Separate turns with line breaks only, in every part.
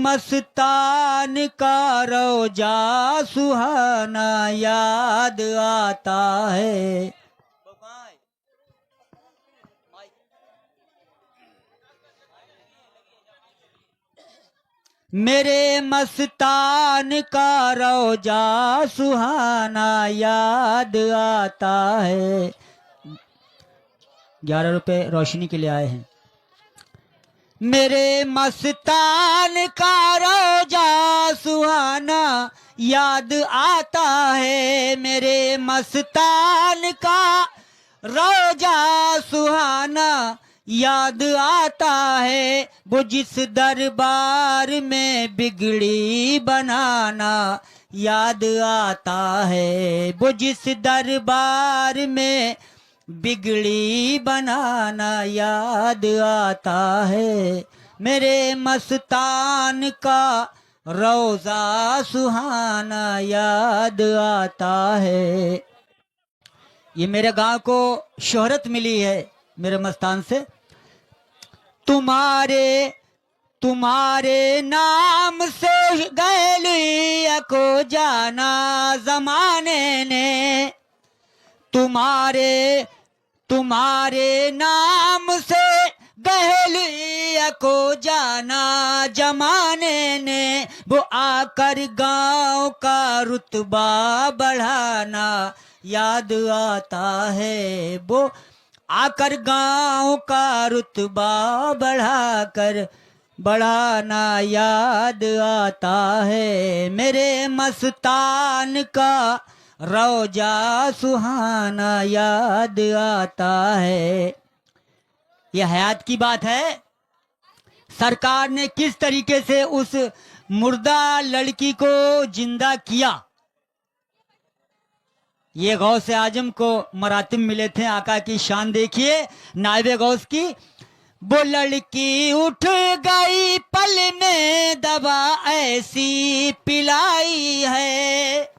मस्तान का रोजा सुहाना याद आता है। मेरे मस्तान का रोजा सुहाना याद आता है। 11 रुपए रोशनी के लिए आए हैं। मेरे मस्तान का रोजा सुहाना याद आता है। मेरे मस्तान का रोजा सुहाना याद आता है। वो जिस दरबार में बिगड़ी बनाना याद आता है। वो जिस दरबार में बिगड़ी बनाना याद आता है। मेरे मस्तान का रोजा सुहाना याद आता है। ये मेरे गांव को शोहरत मिली है मेरे मस्तान से। तुम्हारे नाम से गैलिया को जाना जमाने ने। तुम्हारे नाम से गैलिया को जाना जमाने ने। वो आकर गांव का रुतबा बढ़ाना याद आता है। वो आकर गांव का रुतबा बढ़ाना याद आता है। मेरे मस्तान का रोजा सुहाना याद आता है। यह हयात की बात है। सरकार ने किस तरीके से उस मुर्दा लड़की को जिंदा किया। ये गौस आजम को मरातिब मिले थे। आका की शान देखिए नायबे गौस की। वो लड़की उठ गई पल में दवा ऐसी पिलाई है।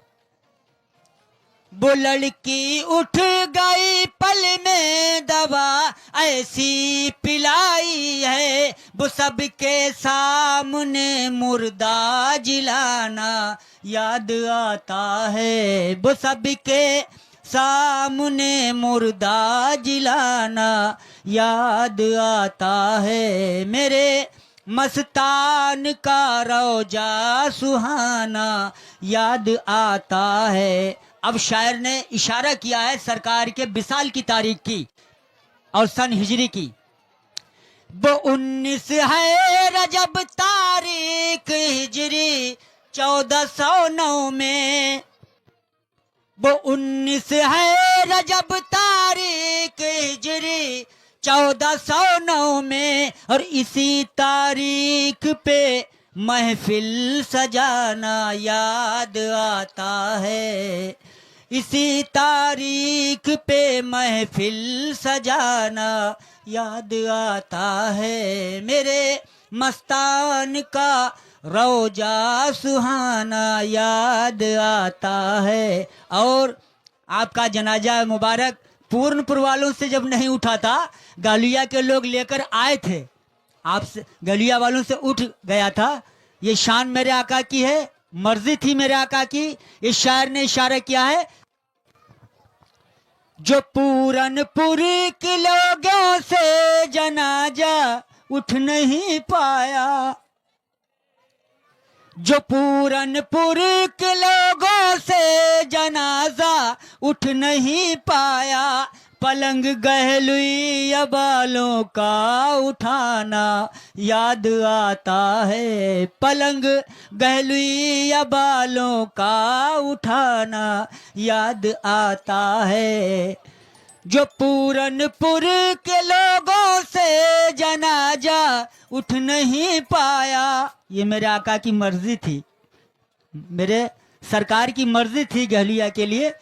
वो लड़की उठ गई पल में दवा ऐसी पिलाई है। वो सबके सामने मुर्दा जिलाना याद आता है। वो सबके सामने मुर्दा जिलाना याद आता है। मेरे मस्तान का रोजा सुहाना याद आता है। अब शायर ने इशारा किया है सरकार के विसाल की तारीख की और सन हिजरी की। वो 19 है रजब तारीख हिजरी 1409 में। वो 19 है रजब तारीख हिजरी 1409 में। और इसी तारीख पे महफिल सजाना याद आता है। इसी तारीख पे महफिल सजाना याद आता है। मेरे मस्तान का रोजा सुहाना याद आता है। और आपका जनाजा मुबारक पूर्णपुर वालों से जब नहीं उठा था, गालिया के लोग लेकर आए थे। आपसे गलिया वालों से उठ गया था। ये शान मेरे आका की है, मर्जी थी मेरे आका की। इस शायर ने इशारा किया है। जो पूरनपुर के लोगों से जनाजा उठ नहीं पाया। जो पूरनपुर के लोगों से जनाजा उठ नहीं पाया। पलंग गहलुई बालों का उठाना याद आता है। पलंग गहलुई बालों का उठाना याद आता है। जो पूरनपुर के लोगों से जनाजा उठ नहीं पाया। ये मेरे आका की मर्जी थी, मेरे सरकार की मर्जी थी गहलिया के लिए।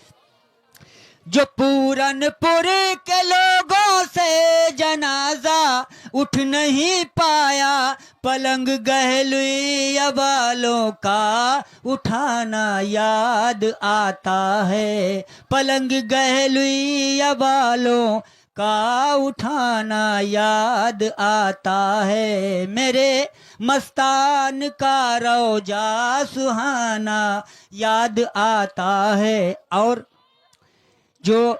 जो पूरनपुर के लोगों से जनाजा उठ नहीं पाया। पलंग गहलुई बालों का उठाना याद आता है। पलंग गहलुई बालों का उठाना याद आता है, मेरे मस्तान का रोजा सुहाना याद आता है। और जो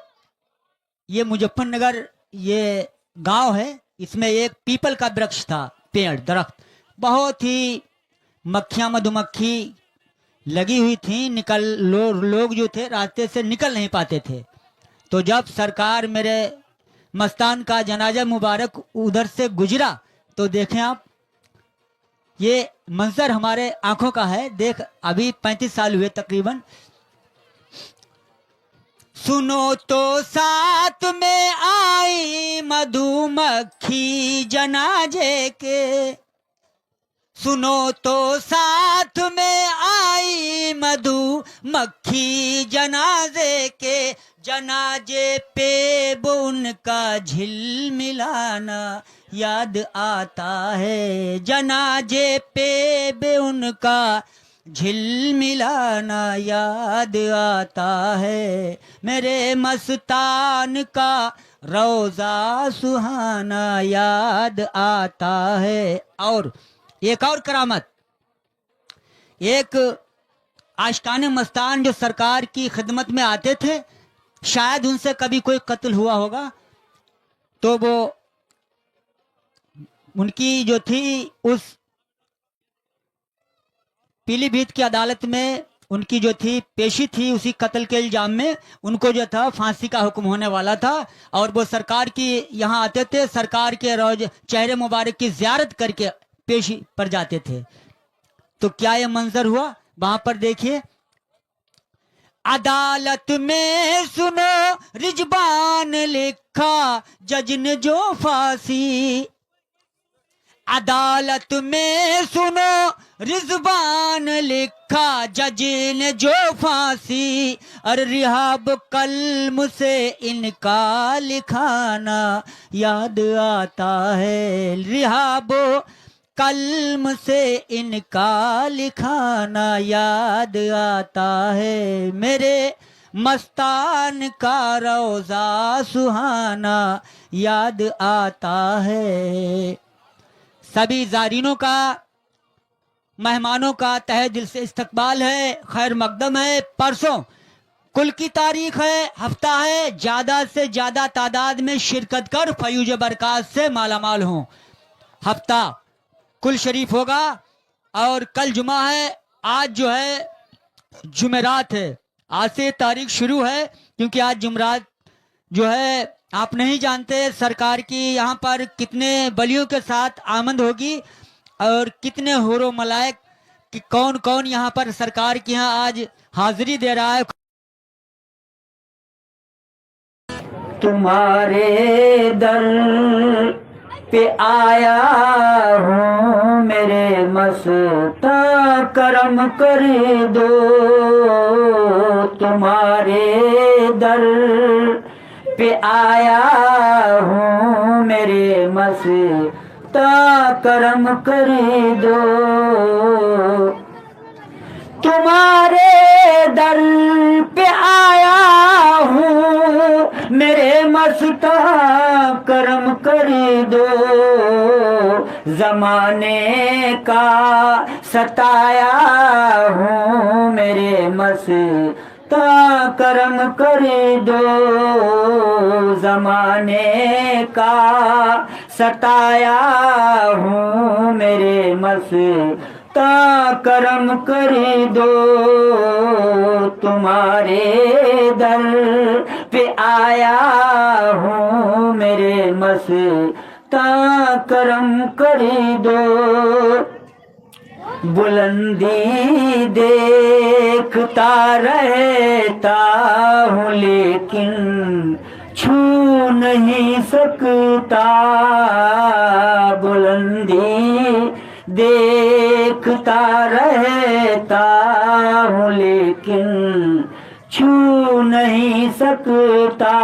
ये मुजफ्फरनगर ये गांव है, इसमें एक पीपल का वृक्ष था, पेड़ दरख्त, बहुत ही मक्खियां मधुमक्खी लगी हुई थी, लोग जो थे रास्ते से निकल नहीं पाते थे। तो जब सरकार मेरे मस्तान का जनाजा मुबारक उधर से गुजरा तो देखें आप, ये मंजर हमारे आंखों का है। देख, अभी 35 साल हुए तकरीबन। सुनो तो साथ में आई मधुमक्खी जनाजे के, सुनो तो साथ में आई मधुमक्खी जनाजे के, जनाजे पे वो उनका झिलमिलाना याद आता है, जनाजे पे वो उनका झिलमिलाना याद आता है, मेरे मस्तान का रोजा सुहाना याद आता है। और एक और करामत, एक आशिकाने मस्तान जो सरकार की खिदमत में आते थे, शायद उनसे कभी कोई कत्ल हुआ होगा, तो वो उनकी जो थी उस पीलीभीत की अदालत में उनकी जो थी पेशी थी, उसी कत्ल के इल्जाम में उनको जो था फांसी का हुक्म होने वाला था। और वो सरकार की यहाँ आते थे, सरकार के रोज चेहरे मुबारक की जियारत करके पेशी पर जाते थे। तो क्या ये मंजर हुआ वहां पर, देखिए। अदालत में सुनो रिजवान लिखा जज ने जो फांसी, अदालत में सुनो रिजवान लिखा जज ने जो फांसी, और रिहाब कलम से इनका लिखाना याद आता है, रिहाब कलम से इनका लिखाना याद आता है, मेरे मस्तान का रोजा सुहाना याद आता है। सभी जारीनों का, मेहमानों का तहे दिल से इस्तकबाल है, खैर मकदम है। परसों कुल की तारीख है, हफ्ता है, ज़्यादा से ज़्यादा तादाद में शिरकत कर फयूज बरकत से मालामाल हों। हफ्ता कुल शरीफ होगा और कल जुमा है। आज जो है जुमेरात है, आज से तारीख शुरू है, क्योंकि आज जुमरात जो है आप नहीं जानते सरकार की यहाँ पर कितने बलियों के साथ आमद होगी और कितने हुरो मलाइक कि कौन कौन यहाँ पर सरकार की यहाँ आज हाजिरी दे रहा है। तुम्हारे दर पे आया हूँ मेरे मस्ता करम कर दो, तुम्हारे दर पे आया हूँ मेरे मस्ता करम कर दो, तुम्हारे दर पे आया हूँ मेरे मस्ता करम कर दो, जमाने का सताया हूँ मेरे मस्ता करम कर दो, जमाने का सताया हूँ मेरे मस्ता करम कर दो, तुम्हारे दर पे आया हूँ मेरे मस्ता करम कर दो, बुलंदी देखता रहता हूँ लेकिन छू नहीं सकता, बुलंदी देखता रहता हूँ लेकिन छू नहीं सकता,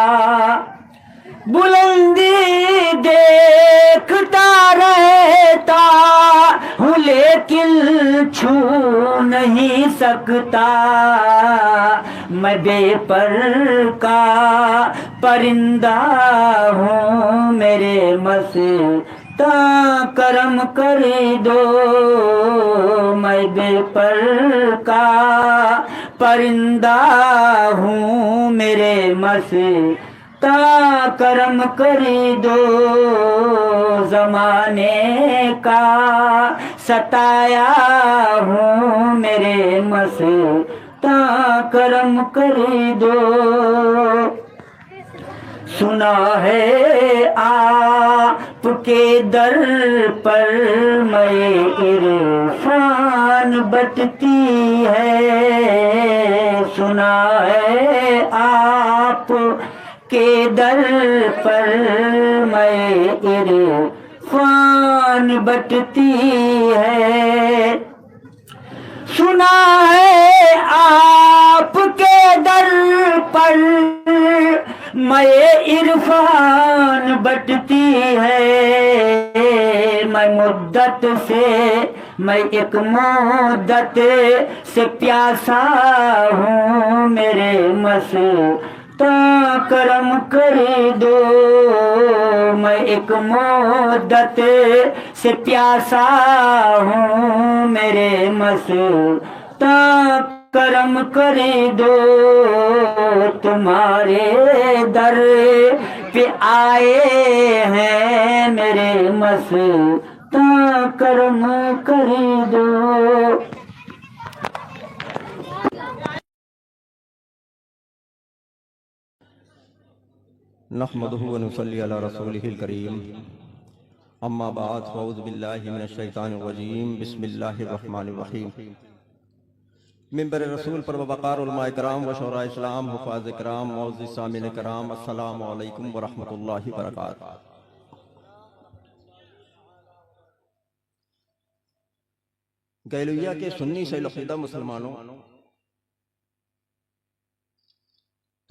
बुलंदी देखता रहता हूँ लेकिन छू नहीं सकता, मैं बेपर का परिंदा हूँ, मेरे मस्ता करम कर दो। मैं बेपर का परिंदा हूँ, मेरे मस्ता करम कर दो। जमाने का सताया हूँ, मेरे मस्ता करम कर दो। सुना है आपके दर पर मैं इरफान बटती है। सुना है आपके दर पर मैं इरफान बटती है। सुना है आपके दर पर मैं इरफान बटती है। मैं मुद्दत से, मैं एक मुद्दत से प्यासा हूँ, मेरे मस्ता करम कर दो। मैं एक मुद्दत से प्यासा हूँ, मेरे मस्ता करम कर दो। तुम्हारे दर पे आए हैं, मेरे मस्ता करम कर दो।
नहमदुहु व नुसल्ली अला रसूलिहिल करीम। अम्मा बाद फ़अऊज़ु बिल्लाहि मिनश शैतानिर रजीम। बिस्मिल्लाहिर रहमानिर रहीम। मिंबर रसूल पर वक़ार उलमाए कराम व शोरा इस्लाम हुफ़ाज़ कराम मुअज़्ज़िज़ सामिन कराम, अस्सलामु अलैकुम व रहमतुल्लाहि व बरकातुहू। गैलुया के सुन्नी सैलुदा मुसलमानों,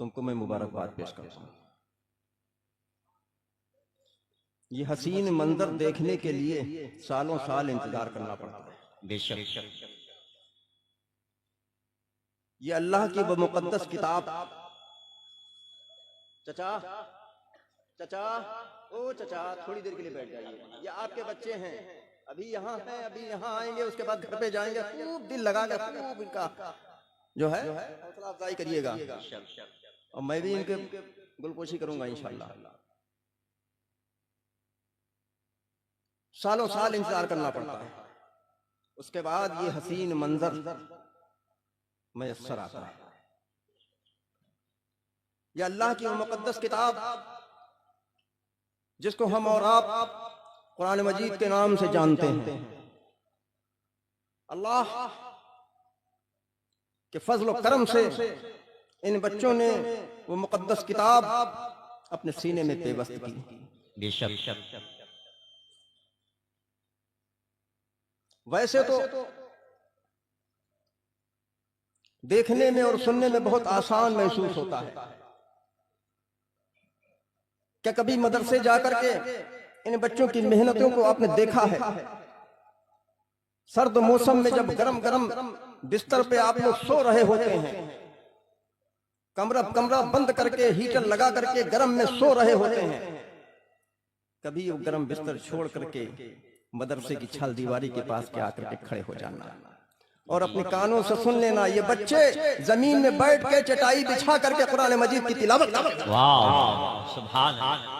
तुमको मैं मुबारकबाद पेश करता हूँ। ये हसीन मंजर देखने के लिए सालों साल इंतजार करना पड़ता है। बेशक ये अल्लाह की मुक़द्दस किताब। चचा चचा ओ चचा, थोड़ी देर के लिए बैठ जाइए। ये आपके बच्चे हैं, अभी यहाँ हैं, अभी यहाँ आएंगे, उसके बाद घर पे जाएंगे। खूब दिल लगा कर खूब इनका जो है हौसला अफजाई करिएगा, और मैं भी इनके गुलपोशी करूंगा इंशाअल्लाह। सालों साल इंतजार करना पड़ता है, उसके बाद ये हसीन मंजर मयस्सर आता है। ये अल्लाह की मुक़द्दस किताब जिसको हम और आप कुरान मजीद के नाम से जानते हैं। अल्लाह के फजल व करम से इन बच्चों ने वो मुक़द्दस किताब अपने सीने में पेवस्त की। बेशक वैसे तो देखने में और सुनने में बहुत आसान महसूस होता है। क्या कभी मदरसे जाकर के इन बच्चों की मेहनतों को आपने देखा है? सर्द मौसम में जब गरम गरम बिस्तर पे आप लोग सो रहे होते हैं, कमरा बंद करके हीटर लगा करके गरम में सो रहे होते हैं, कभी वो गरम बिस्तर छोड़ करके मदरसे की छाल दीवारी के पास के आकर के खड़े हो जाना और अपने कानों से सुन लेना, ये बच्चे जमीन में बैठ के चटाई बिछा करके कुरान मजीद की तिलावत करते हैं। वाह सुभान अल्लाह।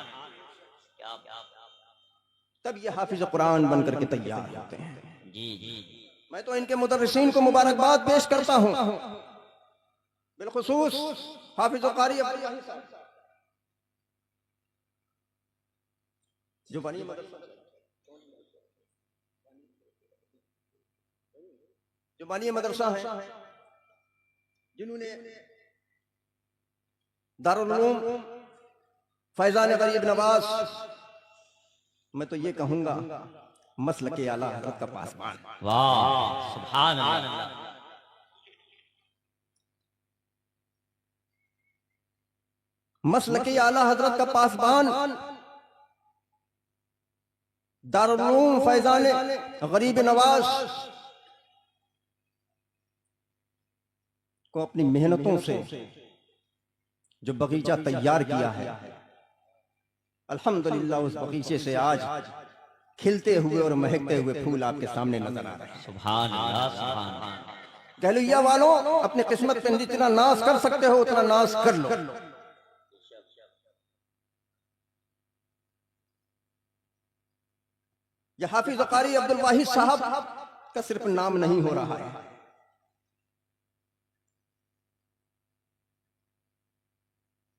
तब ये हाफिज कुरान बन करके तैयार होते हैं। जी मैं तो इनके मुदर्रिसीन को मुबारकबाद पेश करता हूँ, बिलखुसूस हाफिज कारी जो बनी जो मानिया मदरसा है, जिन्होंने दारुल उलूम फैजान गरीब नवाज, मैं तो ये कहूंगा मसलक के आला हज़रत का पासबान। वाह सुभान अल्लाह। मसलक के आला हज़रत का पासबान, दारुल उलूम फैजान गरीब नवाज, को अपनी मेहनतों से जो बगीचा तैयार किया है, अल्हम्दुलिल्लाह उस बगीचे से आज खिलते हुए और महकते हुए फूल आपके सामने नजर आ रहे हैं।
सुभान अल्लाह, सुभान अल्लाह।
गहलुइया वालों, अपने किस्मत पे जितना नाश कर सकते हो उतना नाश कर लो। यह हाफिज कारी अब्दुल वाहिद साहब का सिर्फ नाम नहीं हो रहा है,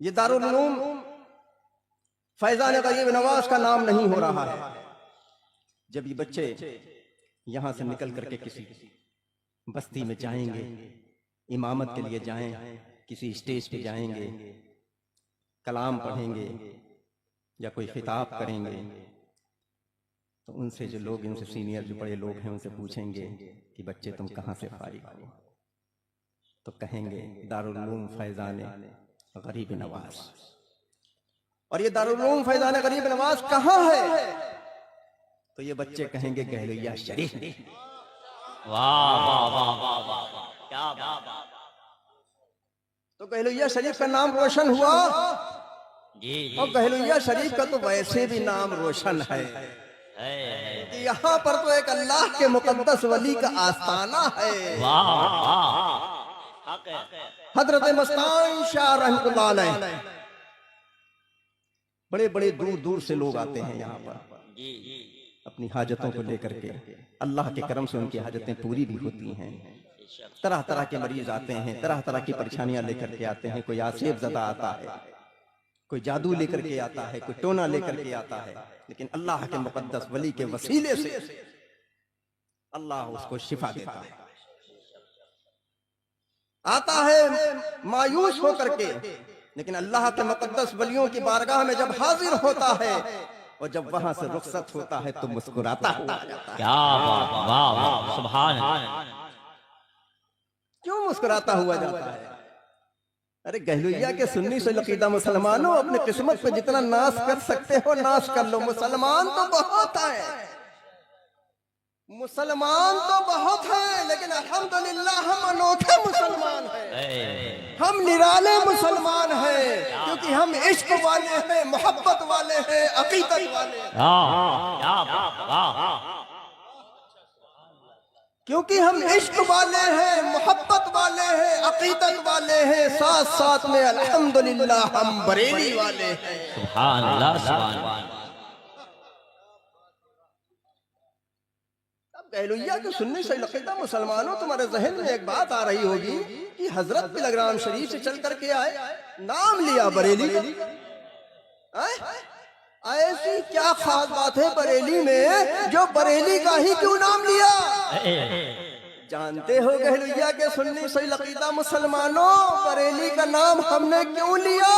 ये दारुल उलूम फैजान गरीब नवाज का नाम नहीं हो रहा है। जब ये बच्चे यहां से निकल करके किसी बस्ती में जाएंगे, इमामत के लिए जाएं, किसी स्टेज पे जाएंगे, कलाम पढ़ेंगे या कोई खिताब करेंगे, तो उनसे जो लोग, इनसे सीनियर जो बड़े लोग हैं, उनसे पूछेंगे कि बच्चे तुम कहाँ से फारिग हो, तो कहेंगे दारुल उलूम फैजान गरीब नवाज। और ये दारुल उलूम फैजान गरीब नवाज कहाँ है? तो ये बच्चे कहेंगे गहलुइया शरीफ।
वाह वाह वाह वाह वाह वाह, क्या बात।
तो गहलुइया शरीफ का नाम रोशन हुआ।
जी जी।
और गहलुइया शरीफ का तो वैसे भी नाम रोशन है कि यहाँ पर तो एक अल्लाह के मुकद्दस वली का आस्थाना है।
वाह वाह,
हजरत मस्तान शाह रहमतुल्लाह अलैह। बड़े बड़े दूर दूर से लोग आते हैं यहाँ पर
जी जी।
अपनी हाजतों को लेकर के। अल्लाह के करम से उनकी हाजतें पूरी भी होती हैं। तरह तरह के मरीज आते हैं, तरह तरह की परेशानियां लेकर के आते हैं। कोई आसेब ज़दा आता है, कोई जादू लेकर के आता है, कोई टोना लेकर के आता है, लेकिन अल्लाह के मुकद्दस वली के वसीले से अल्लाह उसको शिफा देता है। आता है मायूस होकर के, लेकिन अल्लाह के मुकद्दस वलियों की बारगाह में जब हाजिर होता है और जब वहां से रुखसत होता है तो मुस्कुराता हुआ जाता है।
क्या बात, वाह वाह, सुभान अल्लाह।
क्यों मुस्कुराता हुआ जाता है? अरे गहलुइया के सुन्नी से लकीदा मुसलमानों, अपने किस्मत पे जितना नाश कर सकते हो नाश कर लो। मुसलमान तो बहुत है, मुसलमान तो बहुत है, लेकिन अल्हम्दुलिल्लाह हम अनोखे मुसलमान हैं, हम निराले मुसलमान हैं, क्योंकि हम इश्क वाले हैं, मोहब्बत वाले हैं, अकीदत वाले हैं। क्योंकि हम इश्क वाले हैं, मोहब्बत वाले हैं, अकीदत वाले हैं, साथ साथ में अल्हम्दुलिल्लाह हम बरेली वाले हैं।
सुभान अल्लाह, सुभान अल्लाह।
गहलुइया के सुन्नी से लकीदा मुसलमानों, तुम्हारे जहन में एक बात आ रही होगी कि हजरत पिलग्राम शरीफ से चल करके आए, नाम लिया बरेली। ऐसी क्या खास बात है बरेली में जो बरेली का ही क्यों नाम लिया? जानते हो गहलुइया के सुन्नी से लकीदा मुसलमानों, बरेली का नाम हमने क्यों लिया?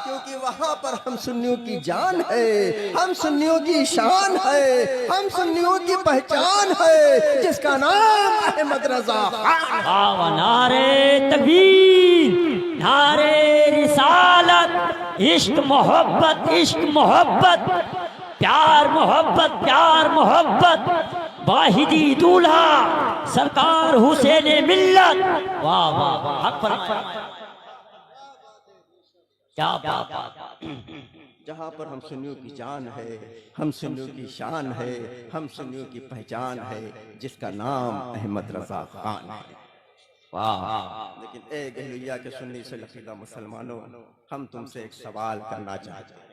क्योंकि वहां पर हम सुन्नियों की जान है, हम सुन्नियों की शान है, हम सुन्नियों की पहचान है, जिसका नाम अहमद रजा खान।
नारे तकबीर, नारे रिसालत, इश्क मोहब्बत, इश्क मोहब्बत, प्यार मोहब्बत, प्यार मोहब्बत, वाहिदी दूल्हा सरकार हुसैन मिल्लत। वाह वाह वाह, हक पर क्या बात।
जहाँ पर हम सुन्नियों की जान है, हम सुन्नियों की शान है, हम सुन्नियों की पहचान है, जिसका नाम अहमद रजा खान है।
वाह।
लेकिन ए गहलुइया के सुन्नी से लकीदा मुसलमानों, हम तुमसे एक सवाल करना चाहते हैं,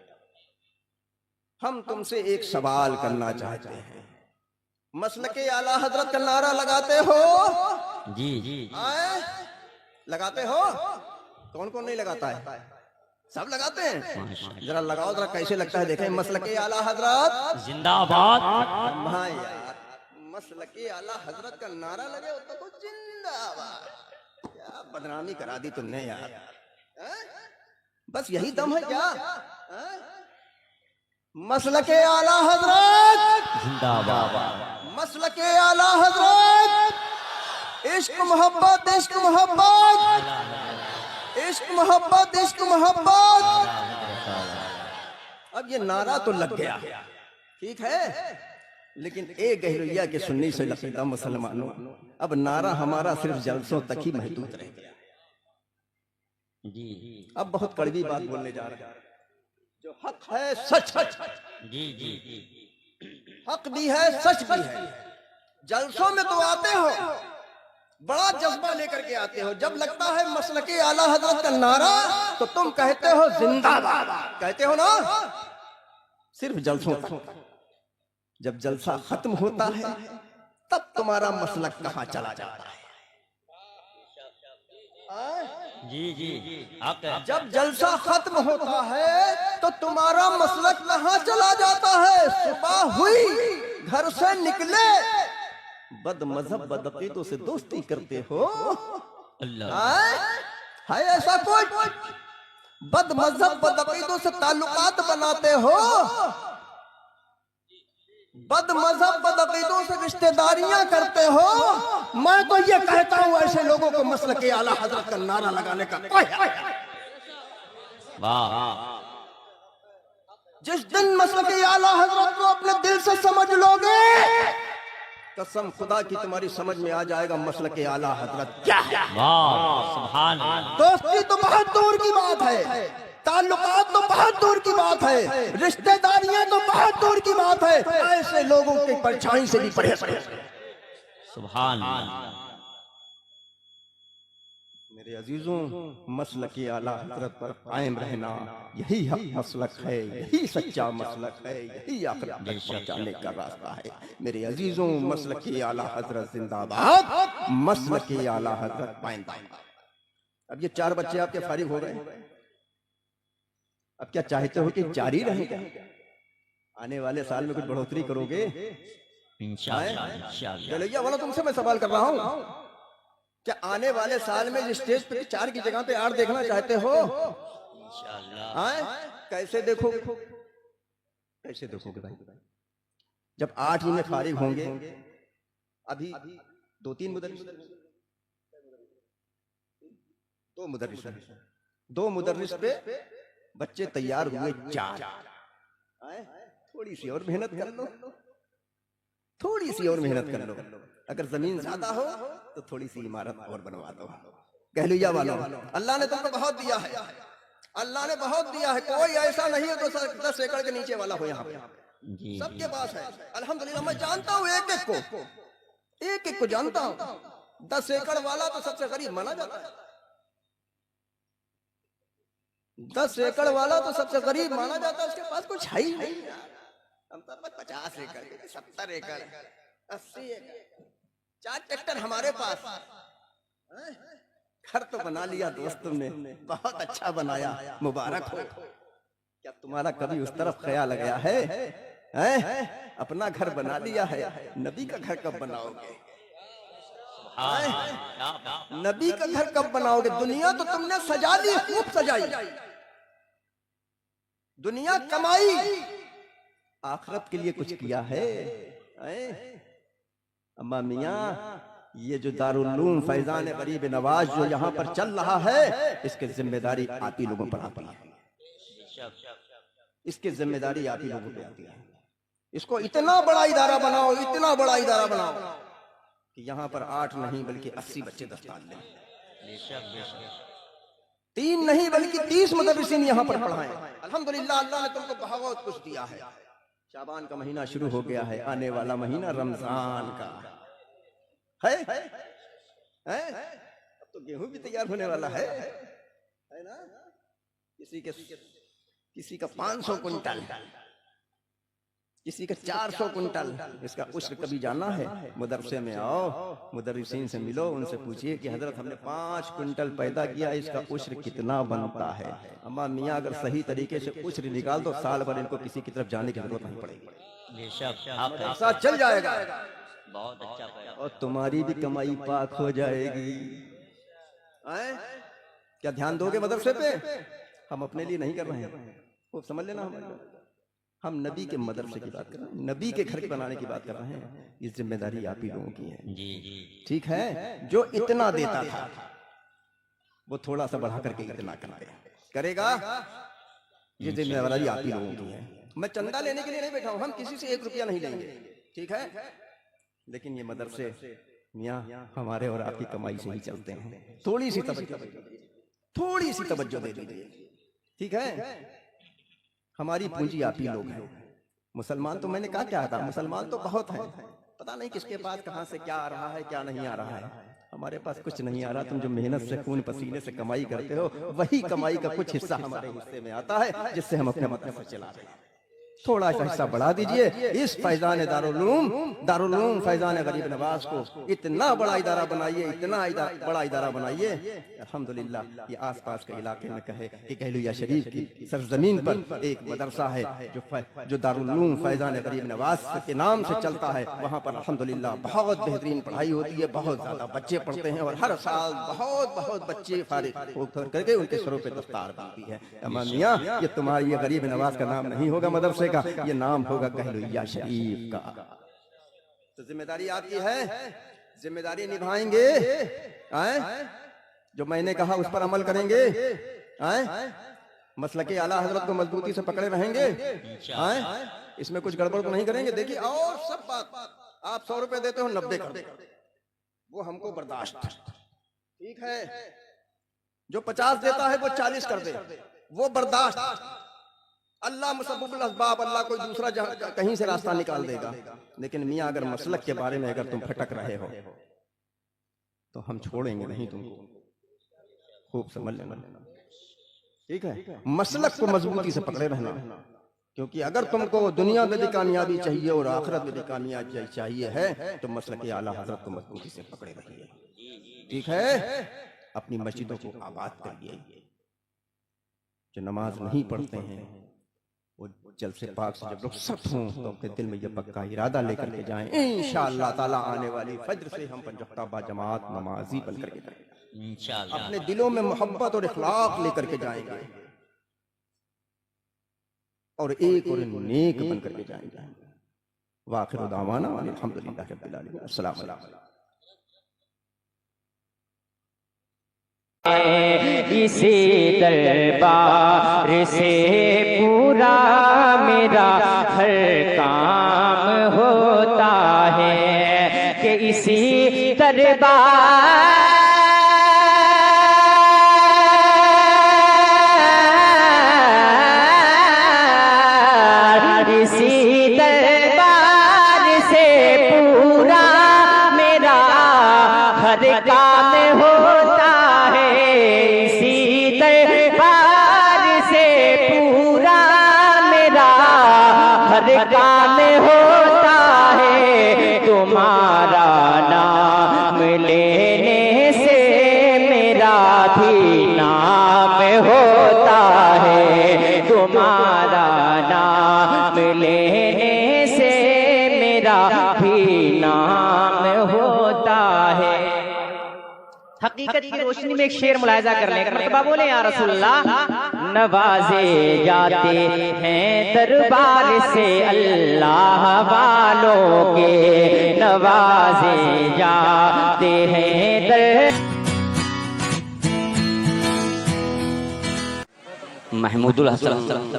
हम तुमसे एक सवाल करना चाहते हैं। मसलके आला हजरत का नारा लगाते हो?
जी जी।
लगाते हो? कौन कौन नहीं लगाता है? सब लगाते हैं। जरा लगाओ, जरा कैसे लगता है देखें। मसलके आला हजरत
जिंदाबाद।
हाँ यार, मसलके आला हजरत का नारा लगे तो जिंदाबाद। क्या बदनामी करा दी तुमने यार, बस यही दम है क्या? मसलके आला हजरत
जिंदाबाद।
मसलके आला हजरत, इश्क मोहब्बत, इश्क मोहब्बत, इश्क मोहब्बत, इश्क मोहब्बत। अब ये नारा तो लग गया, ठीक है, लेकिन एक गहलुइया के सुन्नी से लकीदा मुसलमानों, अब नारा हमारा सिर्फ जलसों तक ही महदूद रह गया।
जी
अब बहुत कड़वी बात बोलने जा रहे हैं। जो हक है सच है,
जी जी जी
हक भी है सच भी है। जलसों में तो आते हो, बड़ा जज्बा लेकर के आते हो, जब लगता है मसलके आला हजरत का नारा तो तुम कहते हो जिंदाबाद, कहते हो ना। सिर्फ जलसों तक, जब जलसा खत्म होता है तब तुम्हारा मसलक कहाँ चला जाता है।
जी जी हक है।
जब जलसा खत्म होता है तो तुम्हारा मसलक कहाँ चला जाता है। सुबह हुई, घर से निकले, बद मजहब बदअकीदों से दोस्ती करते हो।
अल्लाह
है ऐसा कुछ? बद मजहब बदअकीदों से ताल्लुकात बनाते हो, बद मजहब बदअकीदों से रिश्तेदारियां करते हो। मैं तो ये कहता हूँ ऐसे लोगों को मसलके आला हजरत का नारा लगाने का कोई हक नहीं।
वाह
जिस दिन मसलके आला हजरत को अपने दिल से समझ लोगे, कसम खुदा की तुम्हारी समझ में आ जाएगा मसलके आला हजरत क्या है।
वाह सुभान अल्लाह।
दोस्ती तो बहुत दूर की बात है, ताल्लुकात तो बहुत दूर की बात है, रिश्तेदारियां तो बहुत दूर की बात है। ऐसे लोगों की परछाई से भी परहेज करो।
सुभान अल्लाह।
मेरे अजीजों, मसलके आला हजरत पर कायम रहना यही हक मसलक है, यही सच्चा मसलक है, यही आखिरत तक पहुंचाने का रास्ता है। मेरे अजीजों, मसलके आला हजरत जिंदाबाद, मसलके आला हजरत पाइंदाबाद। अब ये 4 बच्चे आपके फारिग हो गए, अब क्या चाहते हो कि जारी रहेगा? आने वाले साल में कुछ बढ़ोतरी करोगे?
इंशाअल्लाह इंशाअल्लाह।
जलैया वाला, तुमसे मैं सवाल कर रहा हूँ, क्या आने वाले साल में स्टेज पे 4 की जगह पे 8 देखना चाहते हो?
इंशाअल्लाह।
कैसे देखो, कैसे देखोगे भाई? जब 8 ही में फारिग होंगे, अभी 2-3 मुदर्रिस, 2 मुदर्रिस, 2 मुदर्रिस पे बच्चे तैयार हुए 4। थोड़ी सी और मेहनत कर लो, थोड़ी सी और मेहनत कर लो। अगर जमीन ज्यादा हो तो थोड़ी सी इमारत और बनवा दो। कहलुया वालों, अल्लाह ने तुमको बहुत दिया है, अल्लाह ने बहुत दिया है। कोई ऐसा नहीं है तो 10 एकड़ के नीचे वाला हो यहाँ पे, सबके पास है अल्हम्दुलिल्लाह। मैं जानता हूँ एक एक को जानता हूँ। 10 एकड़ वाला तो सबसे गरीब माना जाता है, 10 एकड़ वाला तो सबसे गरीब माना जाता है, उसके पास कुछ है ही नहीं। हम तो 50 एकड़, 70 एकड़, 80 एकड़, 4 ट्रैक्टर हमारे पास। घर तो बना लिया दोस्त तुमने, बहुत अच्छा बनाया, मुबारक हो। क्या तुम्हारा कभी उस तरफ ख्याल गया है? अपना घर बना लिया है, नबी का घर कब बनाओगे? नबी का घर कब बनाओगे? दुनिया तो तुमने सजा ली, खूब सजाई, दुनिया कमाई, आखिरत के लिए कुछ किया है? अम्मा मियाँ, ये जो दारुल उलूम फैजान गरीब नवाज जो यहाँ पर चल रहा है, इसकी जिम्मेदारी आप ही लोगों पर आती है, इसकी जिम्मेदारी आप ही लोगों पर आती है। इसको इतना बड़ा इदारा बनाओ, इतना बड़ा इदारा बनाओ कि यहाँ पर 8 नहीं बल्कि 80 बच्चे दस्तार लें, 3 नहीं बल्कि 30 मुदर्रिसीन यहाँ पर पढ़ाएं। अल्हम्दुलिल्लाह, अल्लाह ने तुमको बहुत कुछ दिया है। शाबान का महीना शुरू हो गया है, आने वाला महीना रमजान का है? अब तो गेहूं भी तैयार होने वाला है ना? किसी का 500 कुंटल, किसी का 400 कुंटल। इसका उश्र कभी जाना है? मदरसे में आओ, मुदर्रिसीन से मिलो, उनसे पूछिए कि हजरत हमने 5 कुंटल पैदा किया, इसका उश्र कितना बनता है? अम्मा मियाँ, अगर सही तरीके से उश्र निकाल दो, साल भर इनको किसी की तरफ जाने की जरूरत नहीं पड़ेगी, पैसा चल जाएगा,
बहुत अच्छा पैदा।
और तुम्हारी भी कमाई पाक हो जाएगी। क्या ध्यान दोगे मदरसे पे? हम अपने लिए नहीं कर रहे हैं, वो समझ लेना। हम नबी के मदरसे की बात कर रहे हैं, नबी के घर बनाने की बात कर रहे हैं। ये जिम्मेदारी आप ही लोगों की है।
जी जी
ठीक है? जो इतना देता था वो थोड़ा सा बढ़ा करके इतना करेगा, ये जिम्मेदारी आप ही लोगों की है। मैं चंदा लेने के लिए नहीं बैठा हूं, हम किसी से 1 रुपया नहीं लेंगे, ठीक है? लेकिन ये मदरसे मियाँ हमारे और आपकी कमाई से ही चलते हैं। थोड़ी सी तवज्जो, थोड़ी सी तवज्जो दे दीजिए, ठीक है। हमारी पूंजी आप ही लोग हैं। मुसलमान तो मैंने कहा क्या था, मुसलमान तो बहुत है, पता नहीं किसके पास कहां से क्या आ रहा है क्या नहीं आ रहा है। हमारे पास कुछ नहीं आ रहा। तुम जो मेहनत से खून पसीने से कमाई करते हो, वही कमाई का कुछ हिस्सा हमारे हिस्से में आता है, जिससे हम अपने मदरसा चला रहे हैं। थोड़ा सा हिस्सा बढ़ा दीजिए। इस फैजान दारुल फैजान गरीब नवाज को इतना बड़ा इदारा बनाइए, इतना बड़ा इदारा बनाइए। अल्हम्दुलिल्लाह ये आसपास के इलाके में कहे कि कहलुया शरीफ की सरजमीन पर एक मदरसा है जो दारुल फैजान गरीब नवाज के नाम से चलता है। वहाँ पर अल्हम्दुलिल्लाह बहुत बेहतरीन पढ़ाई होती है, बहुत ज्यादा बच्चे पढ़ते हैं और हर साल बहुत बच्चे फारिग होकर करके उनके सरों पे दस्तार बनती है। अम्मा मियां, ये तुम्हारी ये गरीब नवाज का नाम नहीं होगा मदरसे का, ये नाम होगा कहलुया शरीफ का। तो जिम्मेदारी आपकी है, जिम्मेदारी निभाएंगे। जो मैंने कहा उस पर अमल करेंगे। मसलके आला हजरत को मजबूती से पकड़े रहेंगे। इसमें कुछ गड़बड़ तो नहीं करेंगे। देखिए, और सब बात आप 100 रुपए देते हो 90 कर दे, वो हमको बर्दाश्त, ठीक है। जो 50 देता है वो 40 कर दे, वो बर्दाश्त। अल्लाह मुसब्बिबुल असबाब, अल्लाह कोई दूसरा कहीं से रास्ता निकाल देगा। लेकिन मियाँ अगर मसलक के बारे में अगर तुम भटक रहे हो तो हम छोड़ेंगे नहीं तुमको, खूब समझ लेना, ठीक है। मसलक को मजबूती से पकड़े रहना, क्योंकि अगर तुमको दुनिया में भी कामयाबी चाहिए और आखिरत में भी कामयाबी चाहिए है तो मसलक आला हजरत को मजबूती से पकड़े रहिए, ठीक है। अपनी मस्जिदों को आबाद करिए। जो नमाज नहीं पढ़ते हैं वो जलसे पाक से जब रुखसत हों तो अपने दिल में ये पक्का इरादा लेकर के जाएं, इंशाअल्लाह ताला आने वाली फज्र से हम 5 वक्ता बा जमात नमाजी बन करके जाएंगे इंशाअल्लाह। अपने दिलों में मोहब्बत और इखलाक लेकर के जाएंगे और एक और नेक बन करके जाएंगे। वाखिर दावाना अल्हम्दुलिल्लाह रब्बिल आलमीन। अस्सलाम वालेकुम।
इसी दरबार से पूरा मेरा हर काम होता है कि इसी दरबार से पूरा मेरा हर काम होता है। इसी दरबार से पूरा मेरा हर काम होता है। तुम्हारा नाम लेने से मेरा भी नाम होता है। तुम्हारा नाम लेने से मेरा भी नाम होता है। हकीकत की रोशनी में एक शेर मुलाहिजा कर लें। मर्तबा बोले या रसूलल्लाह। नवाजे जाते हैं दरबार से अल्लाह वालों के, नवाजे जाते हैं दर महमूदुल हसन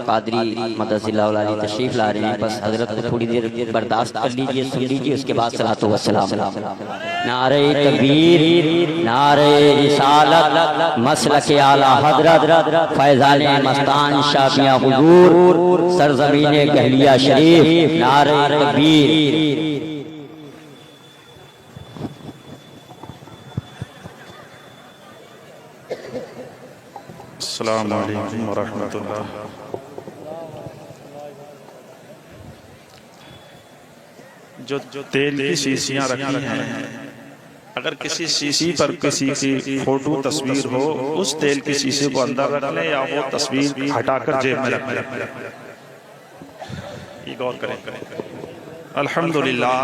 कादरी मदरसिल्लाह अलैहि तशरीफ ला रहे हैं। बस हजरत को थोड़ी देर बर्दाश्त कर लीजिए, सुन लीजिए, उसके बाद सलातो व सलाम। नारे तकबीर, नारे रिसालत, मसलक आला हजरत फैजान मस्तान शाफिया हुजूर सरजमीन कहलिया शरीफ। नारे तकबीर।
अस्सलामु अलैकुम व रहमतुल्लाह। जो तेल की शीशियाँ रखी हैं, अगर किसी शीशी पर किसी की फोटो तस्वीर हो, उस तेल की शीशे को अंदर रख लें या वो तस्वीर हटाकर जेब में रख लें। ये गौर करें। अल्हम्दुलिल्लाह,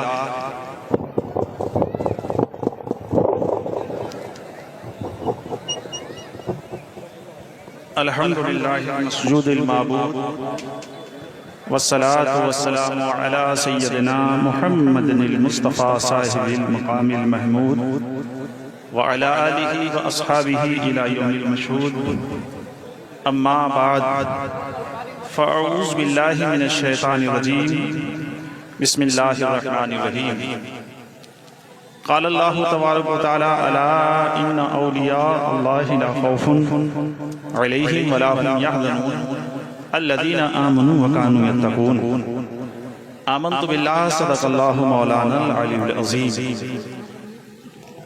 अल्हम्दुलिल्लाह मस्जूदिल माबूद वस्सलातु वस्सलामु अला सय्यदिना मुहम्मदिल मुस्तफ़ा साहिबिल मक़ामिल महमूद व अला आलिहि व अस्हाबिहि इला यौमिल मशहूद। अम्मा बाद फ़अऊज़ु बिल्लाहि मिनश शैतानिर रजीम। बिस्मिल्लाहिर रहमानिर रहीम। क़ाल अल्लाहु तबारक व तआला अला इन्ना औलिया अल्लाहि ला खौफुन अलैहिम वला हुम यहज़नून अल्लज़ीना आमनू व कानू यत्तकून आमन्तु बिल्लाहि सदक़ल्लाहु मौलानल अलीयुल अज़ीम।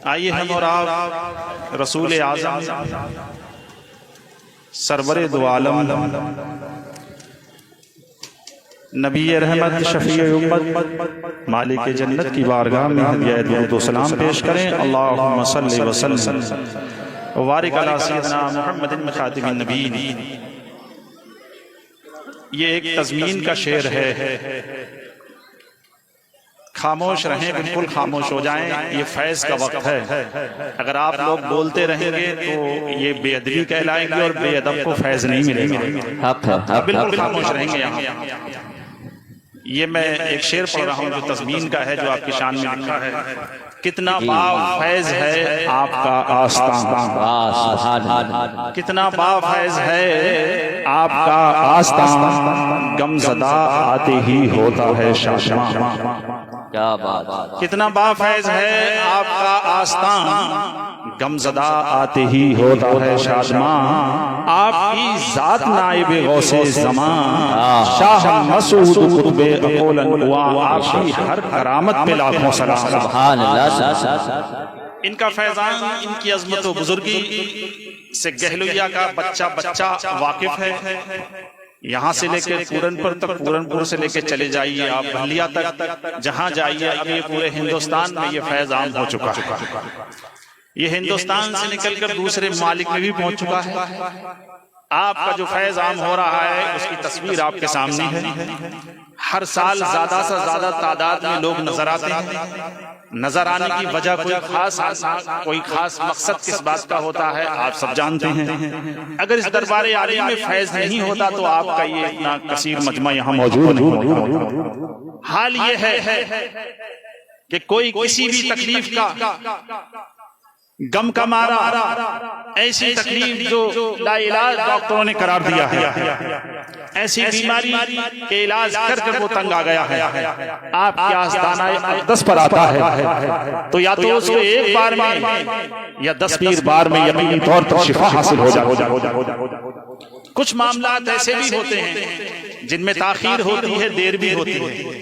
आइए हम और आप रसूल आज़म सरवरे दो आलम नबी रहमत शफी उम्मत मालिक जन्नत की बारगाह में हदिया दुरूद व सलाम पेश करें। अल्लाहुम्मा सल्लि व सल्लिम व बारिक अला सय्यिदिना मुहम्मदिन खातिमिन नबीय्यीन। ये एक तज़मीन का शेर है। खामोश रहें, बिल्कुल खामोश हो जाएं, ये फैज़ का वक्त है। अगर आप लोग बोलते रहेंगे तो ये बेअदबी कहलाएंगे और बेअदब को फैज़ नहीं मिलेगा। बिल्कुल खामोश रहेंगे यहाँ। ये मैं एक शेर पढ़ रहा हूँ जो तज़मीन का है, जो आपकी शान में लिखा है। कितना बाफैज़ है आपका आस्तान, कितना बाफैज़ है आपका आस्तान, गमज़दा आते ही होता है शाशमा।
क्या बात।
कितना बाफैज़ है आपका आस्तान, गमज़दा आते ही होता है शाशमा। आपकी ज़ात नाइब गौसे ज़मान, शाह मसूद कुतुबे अक़ोलन हुआ, आपकी हर करामत पे लाखों सलाम।
सुभान अल्लाह।
इनका फैज़ान, इनकी अज़मत व बुजुर्गी से गहलुइया का बच्चा बच्चा वाकिफ है। यहाँ से लेकर पूरनपुर तक, पूरनपुर से लेकर चले जाइए आप बहलिया तक, जहाँ जाइए अब ये पूरे हिंदुस्तान में ये फैज़ आम हो चुका है। ये हिंदुस्तान से निकलकर दूसरे ममालिक में भी पहुंच चुका है। आपका जो फैज़ आम हो रहा है उसकी तस्वीर आपके सामने है। हर साल ज्यादा से ज्यादा तादाद में लोग नजर आते हैं। नजर आने की वजह कोई खास मकसद किस बात का होता है आप सब जानते हैं। अगर इस दरबार आली में फैज़ नहीं होता तो आपका ये इतना कसीर मजमा यहाँ मौजूद नहीं होता। हाल ये है कि कोई किसी भी तकलीफ का गम का मारा, ऐसी तकलीफ जो लाइलाज डॉक्टरों ने करार दिया है, ऐसी बीमारी के इलाज कर वो तंग आ गया है, आपके आस्ताना अक़दस पर आता है तो या तो उसको एक बार में या 10-20 बार में यकीनी तौर पर शिफा हासिल हो जाए। कुछ मामलात ऐसे भी होते हैं जिनमें ताखीर होती है, देर भी होती है।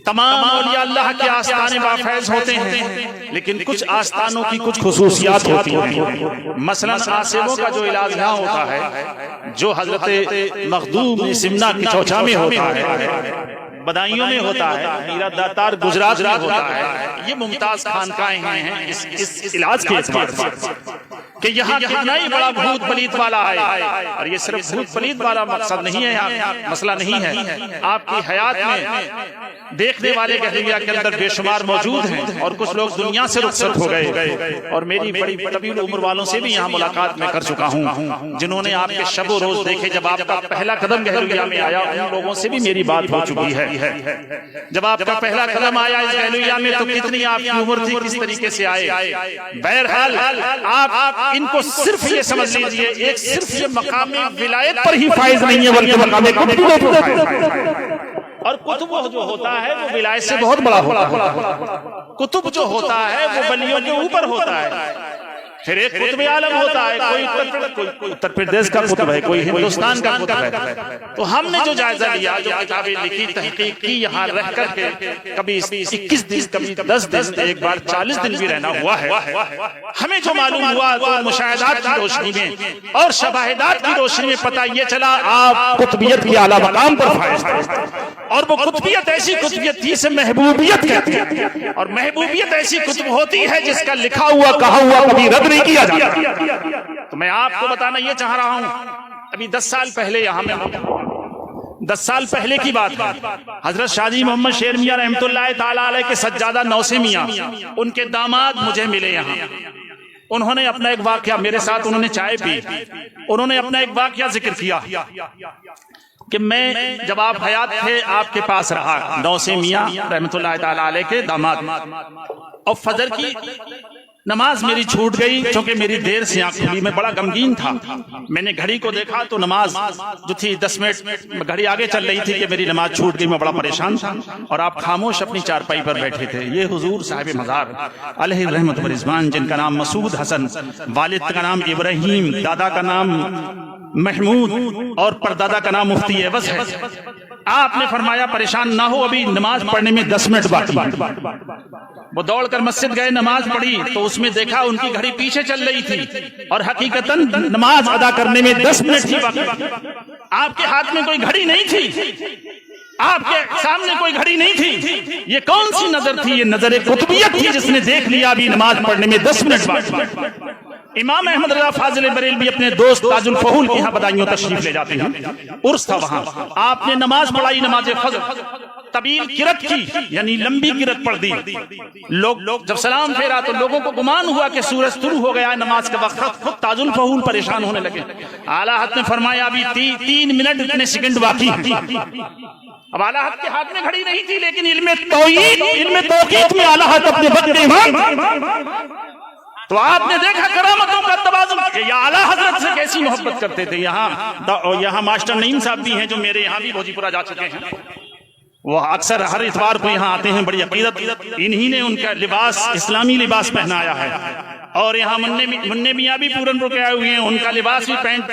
तमाम औलिया अल्लाह के आस्ताने बाफैज़ होते हैं, लेकिन कुछ आस्तानों की कुछ खुसूसियात होती हैं। मसलन आसिमों का जो इलाज यहाँ होता है, जो हजरत मखदूम सिमना की चौचा में होता है, बदायूं में होता है, मीरा दातार गुजरात में होता है, ये मुमताज खानकाएं हैं इस इलाज के एतबार से कि यहाँ कितना ही बड़ा भूत पलीत वाला है। और ये सिर्फ भूत पलीत वाला मकसद नहीं है, यहाँ मसला नहीं है। आपकी हयात में देखने वाले गहलिया के अंदर बेशुमार मौजूद हैं और कुछ लोग दुनिया से रुखसत हो गए। और मेरी बड़ी तवील उम्र वालों से भी यहाँ मुलाकात में कर चुका हूँ, जिन्होंने आपके शब रोज देखे। जब आपका पहला कदम गहलिया में आया, उन लोगों से भी मेरी बात हो चुकी है। जब आपका पहला कदम आया इस गहलिया में तो कितनी आपकी उम्र थी, किस तरीके से आए। बहरहाल आप इनको सिर्फ ये समझ लीजिए, एक सिर्फ ये मकामे विलायत पर ही फायज नहीं है, बल्कि मकामे और कुतुब जो होता है वो विलायत से बहुत बड़ा होता है। कुतुब जो होता है वो वलियों के ऊपर होता है। फिर एक कुतुब आलम होता है, कोई उत्तर प्रदेश का कुतुब है, कोई हिंदुस्तान का कुतुब है। तो हमने जो जायजा लिया, जो किताबें लिखी, तहकीक की, यहाँ रह करके कभी 21 दिन, कभी 10 दिन, एक बार 40 दिन भी रहना हुआ है। हमें जो मालूम हुआ तो मुशाहिदात की रोशनी में और शवाहिदात की रोशनी में पता ये चला आप कुतुबियत की आला मकाम पर फाइज थे। और वो कुतुबियत ऐसी कुतुबियत थी जिसे महबूबियत कहते हैं। और महबूबियत ऐसी कुतुब होती है जिसका लिखा हुआ कहा हुआ कभी रद्द नहीं किया जाता। तो मैं आपको बताना ये चाह रहा हूं, अभी 10 साल पहले यहाँ में 10 साल पहले की बात है, हजरत शाजी मोहम्मद शेर मियां रहमतुल्लाह ताला अलैह के सज्जादा नौसे मियां, उनके दामाद मुझे मिले यहाँ। उन्होंने अपना एक वाकया मेरे साथ, उन्होंने चाय पी, उन्होंने अपना एक वाकया जिक्र किया कि मैं जब आप हयात थे आपके पास रहा, नौसे मियां रहमतुल्लाह ताला अलैह के दामाद, और फजर की नमाज मेरी छूट गई क्योंकि मेरी देर से आंख खुली, मैं बड़ा गमगीन था। मैंने घड़ी को देखा तो नमाज जो थी 10 मिनट घड़ी आगे चल रही थी कि मेरी नमाज छूट गई। मैं बड़ा परेशान था और आप खामोश अपनी चारपाई पर बैठे थे। ये हुजूर साहिब मज़ार अलैहि रहमत व रिज़वान, जिनका नाम मसूद हसन, वालिद का नाम इब्राहिम, दादा का नाम महमूद और परदादा का नाम मुफ्ती एवज है। आपने फरमाया परेशान ना हो, अभी नमाज पढ़ने में 10 मिनट बाकी। वो दौड़कर मस्जिद गए, नमाज पढ़ी तो उसमें देखा उनकी घड़ी पीछे चल रही थी और हकीकतन नमाज अदा करने में 10 मिनट ही बाकी। आपके हाथ में कोई घड़ी नहीं थी, आपके सामने कोई घड़ी नहीं थी। ये कौन सी नजर थी? ये नजर कुतुबियत थी जिसने देख लिया अभी नमाज पढ़ने में 10 मिनट बाकी। इमाम अहमद रज़ा फाजिल बरेलवी अपने दोस्त ताजुल फहूल के यहाँ बदायूं तशरीफ ले जाते हैं। उर्स था वहां, आपने नमाज पढ़ाई, नमाज फज्र, तवील किरत की यानी लंबी किरत पढ़ दी। लोग जब सलाम फेरा तो लोगों को गुमान हुआ कि सूरज शुरू हो गया है, नमाज का वक्त। खुद ताजुल फहूल परेशान होने लगे। आला हज़रत ने फरमाया अभी 3 मिनट इतने सेकंड बाकी हैं। अब आला हज़रत के हाथ में घड़ी नहीं थी, लेकिन इल्मे तौक़ीत में आला हज़रत अपने वक्त के इमाम। तो आपने देखा करामतों का तवाज़ुन, या आला हज़रत से कैसी मोहब्बत करते थे। यहाँ मास्टर नईम साहब भी हैं जो मेरे यहाँ भी भोजीपुरा जा चुके हैं। वो अक्सर हर इतवार को यहाँ आते हैं, बड़ी अकीदत। इन्हीं ने उनका लिबास इस्लामी लिबास पहनाया है। और यहाँ मुन्ने मियाँ भी पूरनपुर के आए हुए हैं, उनका लिबास भी पैंट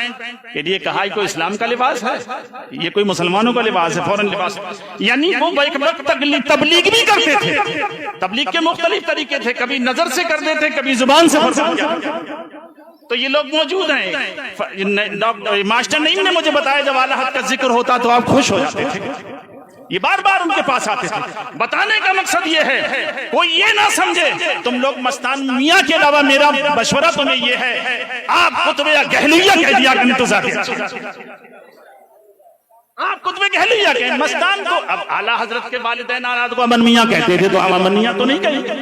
के लिए कहा कोई इस्लाम का लिबास है, ये कोई मुसलमानों का लिबास है, फौरन लिबास। यानी वो एक वक्त तबलीग भी करते थे। तबलीग के मुख्तलिफ तरीके थे, कभी नजर से कर देते, कभी जुबान से। तो ये लोग मौजूद हैं। मास्टर नईम ने मुझे बताया जब आला हज़रत का जिक्र होता तो आप खुश हो जाते थे। ये बार बार उनके पास आते थे। बताने का मकसद ये है कोई ये ना समझे तुम लोग मस्तान मियाँ के अलावा, मेरा मशवरा तुम्हें ये है आप कुतुबे गहलिया कह दिया करें तो आप कुतुबे गहलिया कहें। मस्तान को अब आला हज़रत के वालिदैन आलाद को अमन मियाँ कहते थे, तो हम अमन मियाँ तो नहीं कहेंगे।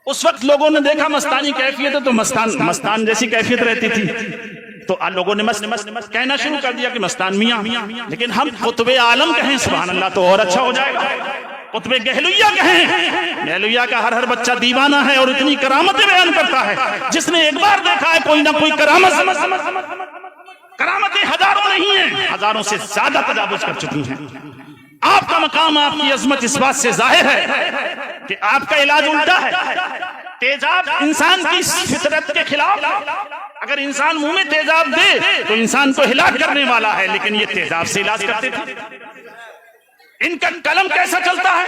उस वक्त लोगों ने देखा मस्तानी कैफियत है तो मस्तान जैसी कैफियत रहती थी, तो लोगों ने मस्त कहना शुरू कर दिया कि मस्तान मियाँ। लेकिन हम कुतुबे आलम कहें सुभान अल्लाह तो और अच्छा हो जाएगा। कुतुबे गहलुया कहें, गहलुया का हर बच्चा दीवाना है और इतनी करामतें बयान करता है। जिसने एक बार देखा है कोई ना कोई करामत, करामतें हजारों नहीं है, हजारों से ज्यादा तजावुज कर चुकी हैं। आपका मकाम, आपकी अजमत इस बात से जाहिर है कि आपका इलाज उल्टा है। तेजाब इंसान की फितरत के खिलाफ। अगर इंसान मुंह में तेजाब दे तो इंसान को हिलाक करने वाला है, लेकिन ये तेजाब से इलाज करते थे। इनका कलम कैसा चलता है?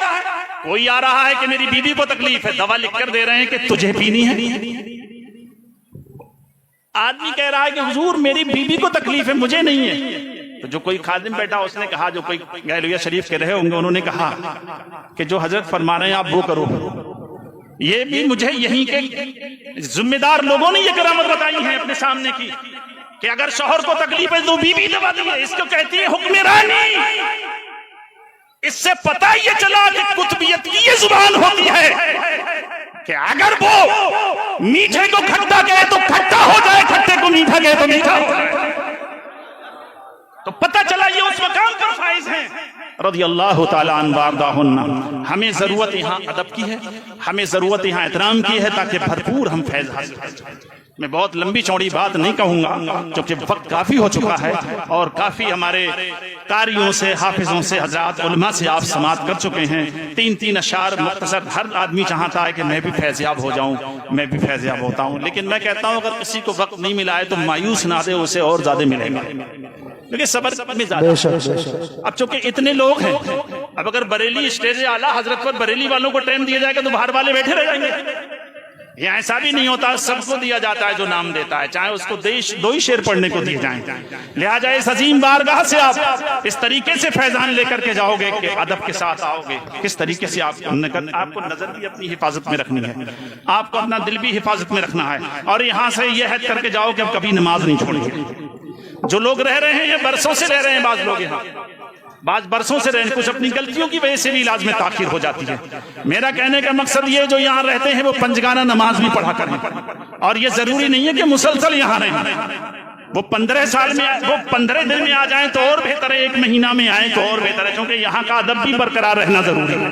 कोई आ रहा है कि मेरी बीवी को तकलीफ है, दवा लिख कर दे रहे हैं कि तुझे पीनी है। आदमी कह रहा है कि हुजूर मेरी बीवी को तकलीफ है, मुझे नहीं है। तो जो कोई खादिम बैठा उसने कहा, जो कोई गहलुया शरीफ के रहे होंगे उन्होंने कहा कि जो हजरत फरमा रहे हैं आप वो करो। ये भी मुझे यहीं के जिम्मेदार लोगों ने ये करामत बताई है अपने सामने की कि अगर शौहर को तकलीफ है तो बीवी दबा दी है। इसको कहती है हुक्मरानी। इससे पता ये चला कि कुतुबियत की ये जुबान होती है कि अगर वो मीठे को खट्टा कहे तो खट्टा हो जाए, खट्टे को मीठा कहे तो मीठा हो जाए। तो पता चला ये उस मकाम पर फाइज है रज़ियल्लाहु ताला अन्हु वारदाहुन्ना। हमें जरूरत यहाँ अदब की है, हमें जरूरत यहाँ एहतराम की है ताकि भरपूर हम फैज हासिल करें। मैं बहुत लंबी चौड़ी बात नहीं कहूंगा क्योंकि वक्त काफी हो चुका है और काफी हमारे कारियों से, हाफिजों से, हजरात उलमा से आप समात कर चुके हैं। 3 अशार मुख्तसर। हर आदमी चाहता है कि मैं भी फैज़याब हो जाऊं, मैं भी फैज़याब होता हूं, लेकिन मैं कहता हूं अगर किसी को वक्त नहीं मिला है तो मायूस ना दे, उसे और ज्यादा मिलेगा। क्योंकि सबर में ज्यादा। अब चूंकि इतने लोग हैं, अब अगर बरेली स्टेज आला हजरत पर बरेली वालों को टाइम दिया जाएगा तो बाहर वाले बैठे रह जाएंगे। ये ऐसा भी नहीं होता, सबको दिया जाता है जो नाम देता है, चाहे उसको 2 ही शेर पढ़ने को दिए जाएं। लिहाजा इस अजीम बारगाह से आप इस तरीके से फैजान लेकर के जाओगे कि अदब के साथ आओगे। किस तरीके से आपको नजर भी अपनी हिफाजत में रखनी है, आपको अपना दिल भी हिफाजत में रखना है और यहाँ से यह हद करके जाओ कि अब कभी नमाज नहीं छोड़ेंगे। जो लोग रह रहे हैं ये बरसों से रह रहे हैं, बाज लोग यहाँ बाज बरसों से रहे, कुछ अपनी गलतियों की वजह से भी इलाज में ताखिर हो जाती है। मेरा कहने का मकसद ये जो यहाँ रहते हैं वो पंजगाना नमाज भी पढ़ा करें और ये जरूरी नहीं है कि मुसलसल यहाँ रहें। वो 15 साल में, वो 15 दिन में आ जाएं तो और बेहतर है, 1 महीना में आए तो और बेहतर है, क्योंकि यहाँ का अदब भी बरकरार रहना जरूरी है।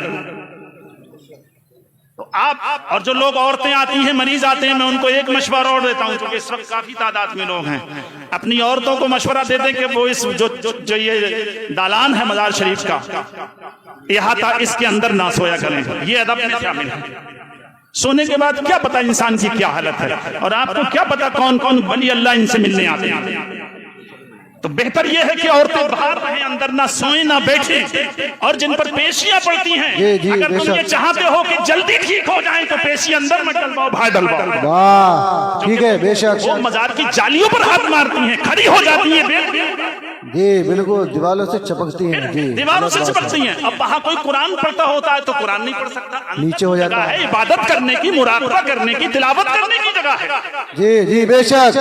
तो आप और जो लोग औरतें आती हैं, मरीज आते हैं, मैं उनको एक मशवरा और देता हूं, क्योंकि इस वक्त काफी तादाद में लोग हैं, अपनी औरतों को मशवरा दे दें कि वो इस जो ये दालान है मजार शरीफ का, इहाता इसके अंदर ना सोया करें। ये अदब में शामिल है। सोने के बाद क्या पता इंसान की क्या हालत है, और आपको क्या पता कौन कौन वली अल्लाह इनसे मिलने आते हैं। तो बेहतर यह है कि औरतें बाहर रहें, अंदर ना सोएं ना बैठें। और जिन पर पेशियां पड़ती हैं, अगर तुम ये चाहते हो कि जल्दी ठीक हो जाएं, तो पेशी अंदर मत डलवाओ, बाहर डलवाओ।
वाह, ठीक है, बेशक।
वो मजार की जालियों पर हाथ मारती हैं, खड़ी हो जाती हैं,
जी बिल्कुल, दीवारों से चिपकती हैं। जी,
दीवारों से चिपकती हैं। अब वहां कोई कुरान पढ़ता होता है तो कुरान नहीं पढ़ सकता,
नीचे हो जाता
है। इबादत करने की, मुराकबा करने की, तिलावत करने की जगह है।
जी जी बेशक।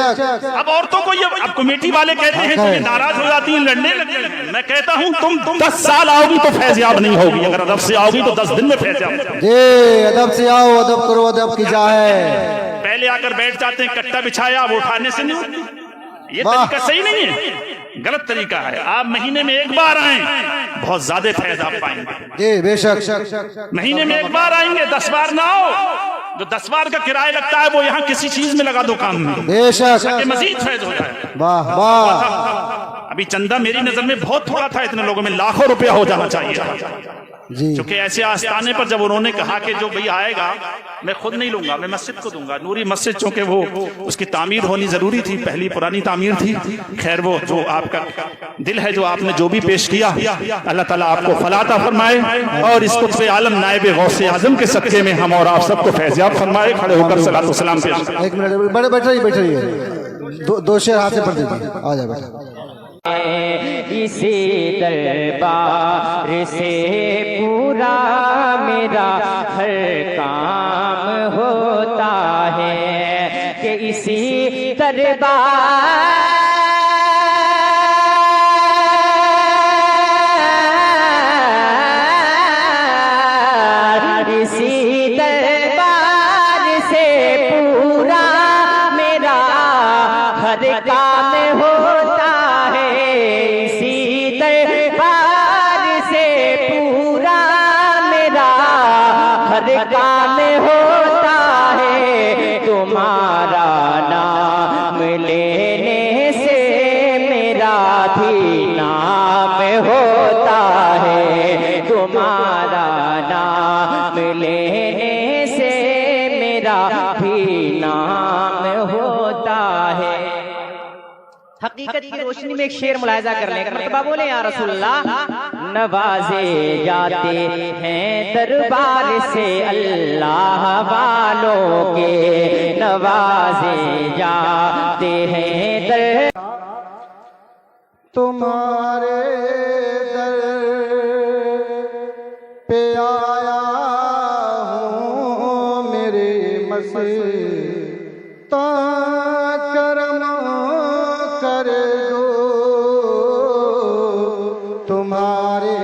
अब औरतों को ये, अब कमेटी वाले कहते हैं तो ये नाराज हो जाती हैं, लड़ने लगती हैं। मैं कहता हूं तुम 10 साल आओगी तो फैज़याब नहीं होगी, अगर अदब से आओगी तो 10 दिन में फैज़याब।
जी, अदब से आओ, अदब करो, अदब की जाए।
पहले आकर बैठ जाते हैं, कट्टा बिछाया, वो उठाने से नहीं। ये तरीका सही नहीं है, गलत तरीका है। आप महीने में एक बार आएं, बहुत ज्यादा फैज़ आप पाएंगे।
जी बेशक।
महीने में एक बार आएंगे, 10 बार ना आओ। जो 10 बार का किराया लगता है वो यहाँ किसी चीज में लगा दो, काम में,
बेशक,
मजीद फैज़ हो जाए।
वाह वाह।
अभी चंदा मेरी नजर में बहुत थोड़ा था, इतने लोगों में लाखों रुपया हो जाना चाहिए। क्योंकि ऐसे आस्थाने पर जब उन्होंने कहा कि जो भैया आएगा मैं खुद नहीं लूंगा, मैं मस्जिद को दूंगा, नूरी मस्जिद, चूंकि वो उसकी तामीर होनी जरूरी थी, पहली पुरानी तामीर थी। खैर, वो जो आपका दिल है, जो आपने जो भी पेश किया, अल्लाह ताला आपको फलाता फरमाए, और इस कुत्बे आलम नायब गौसे आजम के सदके में हम और आप सबको फैज़याब फरमाए। खड़े होकर सलातो सलाम पेश।
एक मिनट, बड़े बैठ रही, दो शेर हाथ से पढ़ दीजिए। आ जाए बेटा।
इसी दरबार से पूरा मेरा हर काम होता है, कि इसी दरबार से पूरा मेरा हर काम होता है, इसी दरबार से पूरा मेरा हर काम होता है। तुम्हारा नाम लेने से मेरा भी नाम होता है, तुम्हारा नाम लेने से मेरा भी नाम होता है। हकीकत की रोशनी में एक शेर मुलाहिजा कर लें, मर्तबा बोले या रसूलल्लाह। नवाजे जाते हैं दरबार से अल्लाह वालों के, नवाजे जाते हैं दर
तुम्हारे दर पे आया हूँ, मेरे मसीता करम कर दो। तुम्हारे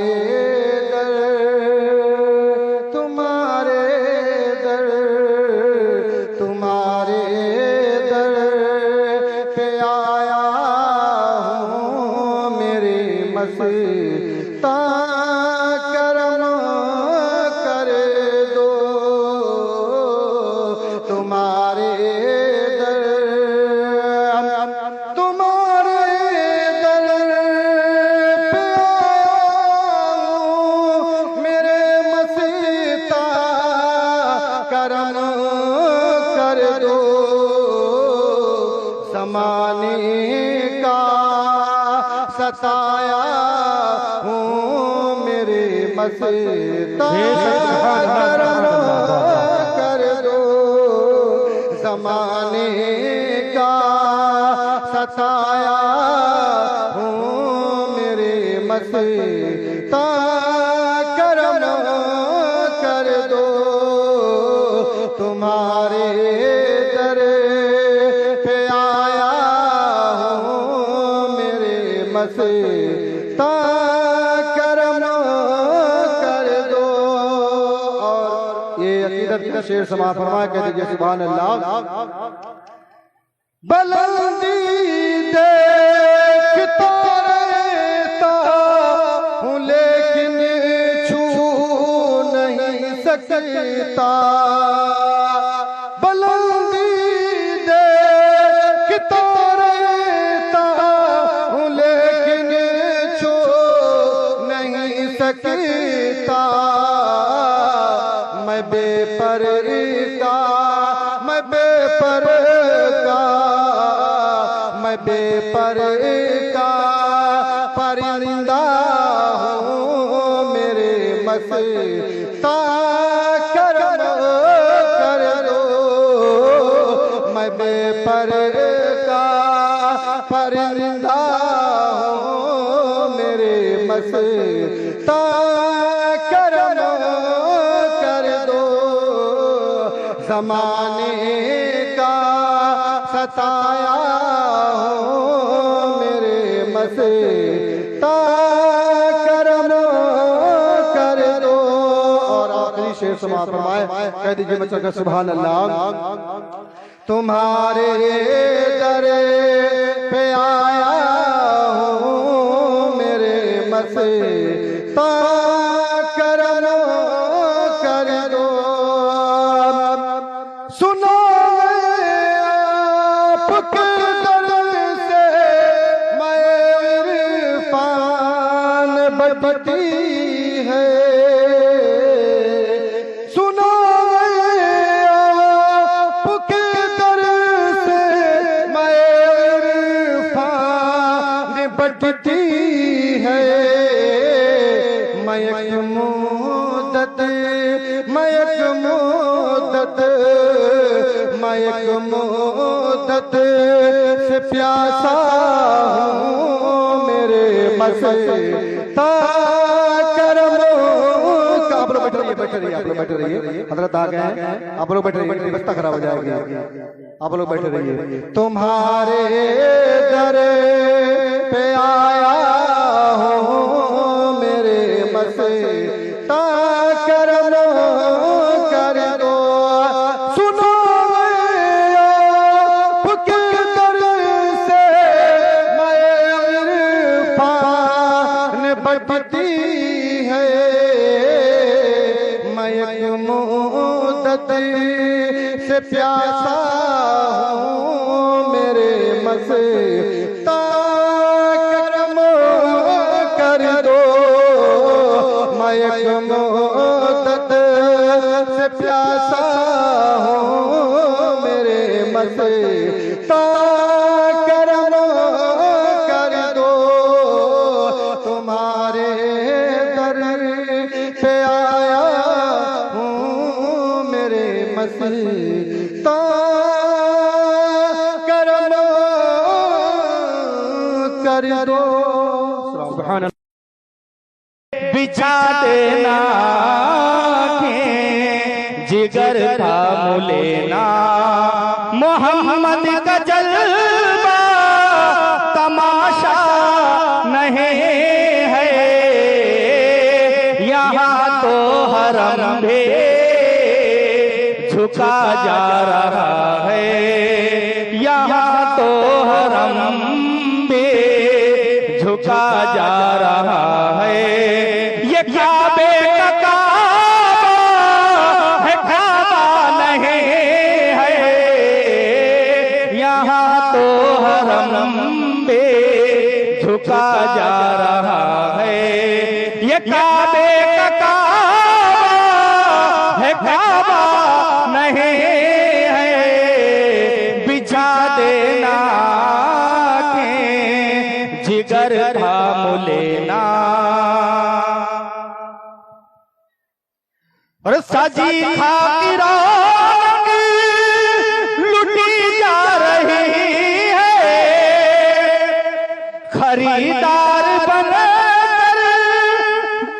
दर, तुम्हारे दर, तुम्हारे दर पे आया हूँ, मेरे मसीता करम कर दो। तुम्हारे दर, तुम्हारे दर पे आया हूँ, मेरे मसीता करम कर दो। ज़माने का सताया हूँ, मेरे मसीता करम कर दो। ज़माने का सताया हूँ, मेरे मसीता करम कर दो। तुम्हारे दर पे आया हूँ, मेरे मसीता करम कर दो। और ये अकीदत का शेर समा फरमा के दीजिए, सुभान अल्लाह। बुलंदी देखता रहता हूँ, लेकिन छू नहीं सकता, बुलंदी देखता रहता हूँ लेकिन छू नहीं सकता। मैं बेपरदा, मैं बेपरदा, मैं बेपरदा परिंदा हूँ, मेरे मस्ता करम कर दो। मैं बेपरदा परिंदा हूँ, मेरे मस्ता करम कर दो। ज़माने का सताया हूँ, मेरे मस्ता करम कर दो। और आखिरी शेर समाप्त फरमाए, कह दीजिए बच्चा का सुभान अल्लाह। तुम्हारे दर पे आया हूँ, मेरे मस्ता करम कर दो। सुनो आपके दर से मैं इरफान बदती है। सुनो आपके दर से मैं इरफान बदती है। मैं एक मुद्दत, मैं एक मुद्दत, मैं एक मुद्दत से प्यासा हूँ, मेरे मस्ता करम का। आप लोग बैठ रहिए, बैठ रहिए, आप लोग बैठ रहिए, हजरत आ गए हैं, आप लोग बैठ रहिए, व्यवस्था खराब हो जाएगी, आप लोग बैठ रहिए। तुम्हारे दर पे आया हूँ, मेरे मस्ता करम कर दो। सुनो आपके दर से मैं इरफान बदती है। मैं एक मुद्दत से प्यासा हूँ, मेरे मस्ता करम कर दो। मैं एक मुद्दत से प्यासा हूँ, मेरे मस्ता करम कर दो। तुम्हारे दर पे आया हूँ, मेरे मस्ता करम कर दो। सुभान
बिछा देना के जिगर थाम लेना, मोहम्मद का जलवा तमाशा नहीं है। यहाँ तो हरम भी झुका जा रहा है। यहाँ तो हरम भी झुका जा रहा है। ये काबे का काबा है, काबा नहीं है। यहाँ तो हरम भी झुका जा रहा है। ये काबे का काबा है, काबा नहीं है। बिछा देना के जिगर थाम लेना, और सजी खाकी रौनक लुटी जा रही है। खरीदार बनकर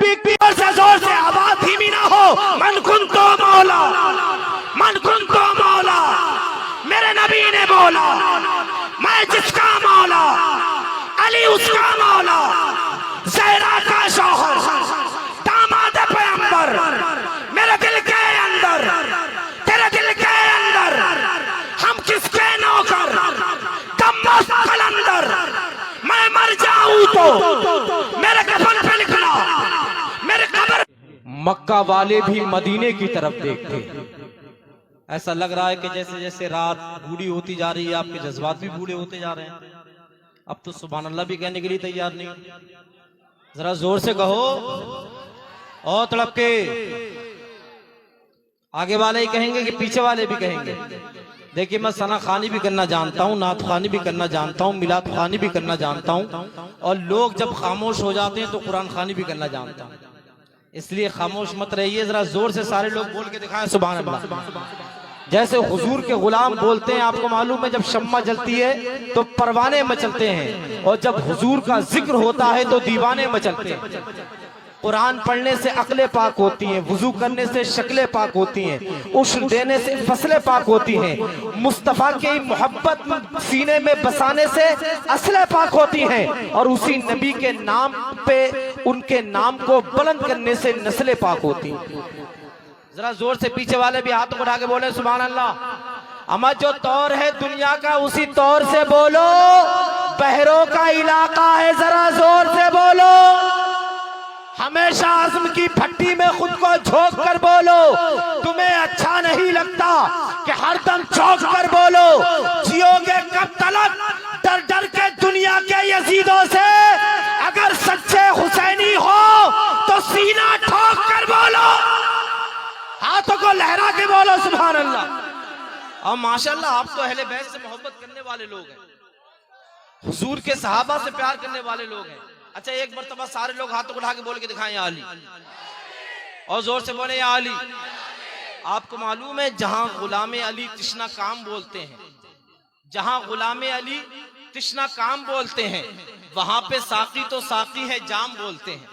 बिक्री।
जोर से आवाज धीमी ना हो। मन कुन तो मौला, मन कुन तो मौला, मेरे नबी ने बोला मैं जिसका मौला, अली उसका मौला, ज़हरा का शौहर, दामाद पैगंबर, मेरे दिल के अंदर, तेरे दिल के अंदर, हम किसके नौकर, कम्मस्त कलंदर। मैं मर जाऊं तो मेरे कफन पे लिखना, मेरे कब्र
मक्का वाले भी मदीने की तरफ देखते। ऐसा लग रहा है कि जैसे जैसे रात बूढ़ी होती जा रही है आपके जज्बात भी बूढ़े होते जा रहे हैं। अब तो सुभान अल्लाह भी कहने के लिए तैयार नहीं। जरा जोर से कहो और तड़प के। आगे वाले ही कहेंगे कि पीछे वाले भी कहेंगे? देखिए, मैं सना खानी भी करना जानता हूँ, नात खानी भी करना जानता हूँ, मिलाद खानी भी करना जानता हूँ, और लोग जब खामोश हो जाते हैं तो कुरान खानी भी करना जानता हूँ। इसलिए खामोश मत रहिए, जरा जोर से सारे लोग बोल के दिखाएं सुभान अल्लाह। जैसे हुजूर के गुलाम बोलते हैं, आपको मालूम है जब शम्मा जलती है तो परवाने मचलते हैं, और जब हुजूर का जिक्र होता है तो दीवाने मचलते हैं। कुरान पढ़ने से अक्लें पाक होती हैं, वुजू करने से शक्लें पाक होती हैं, उश्र देने से फसलें पाक होती हैं, मुस्तफ़ा की मोहब्बत सीने में बसाने से असलें पाक होती हैं, और उसी नबी के नाम पे उनके नाम को बुलंद करने से नस्लें पाक होती हैं। जरा जोर से पीछे वाले भी हाथ उठा के बोले सुभान अल्लाह। अमा जो तौर है दुनिया का उसी तौर से बोलो, बहरों का इलाका है, जरा जोर से बोलो। हमेशा आज़म की भट्टी में खुद को झोंक कर बोलो। तुम्हें अच्छा नहीं लगता कि हरदम चौंक कर बोलो। जियोगे कब तलक डर डर के दुनिया के यजीदों से? अगर सच्चे हुसैनी हो तो सीना ठोक कर बोलो, हाथों को लहरा के बोलो सुभान अल्लाह। और माशाल्लाह आप तो अहले बैत से मोहब्बत करने वाले लोग हैं, हुजूर के सहाबा से प्यार करने वाले लोग हैं। अच्छा, एक मरतबा सारे लोग हाथों उठा के बोल के दिखाएं या अली, और जोर से बोले या अली। आपको मालूम है जहां गुलाम अली तिश्ना काम बोलते हैं, जहां गुलाम अली तिश्ना काम बोलते हैं, वहां पे साकी तो साकी है, जाम बोलते हैं।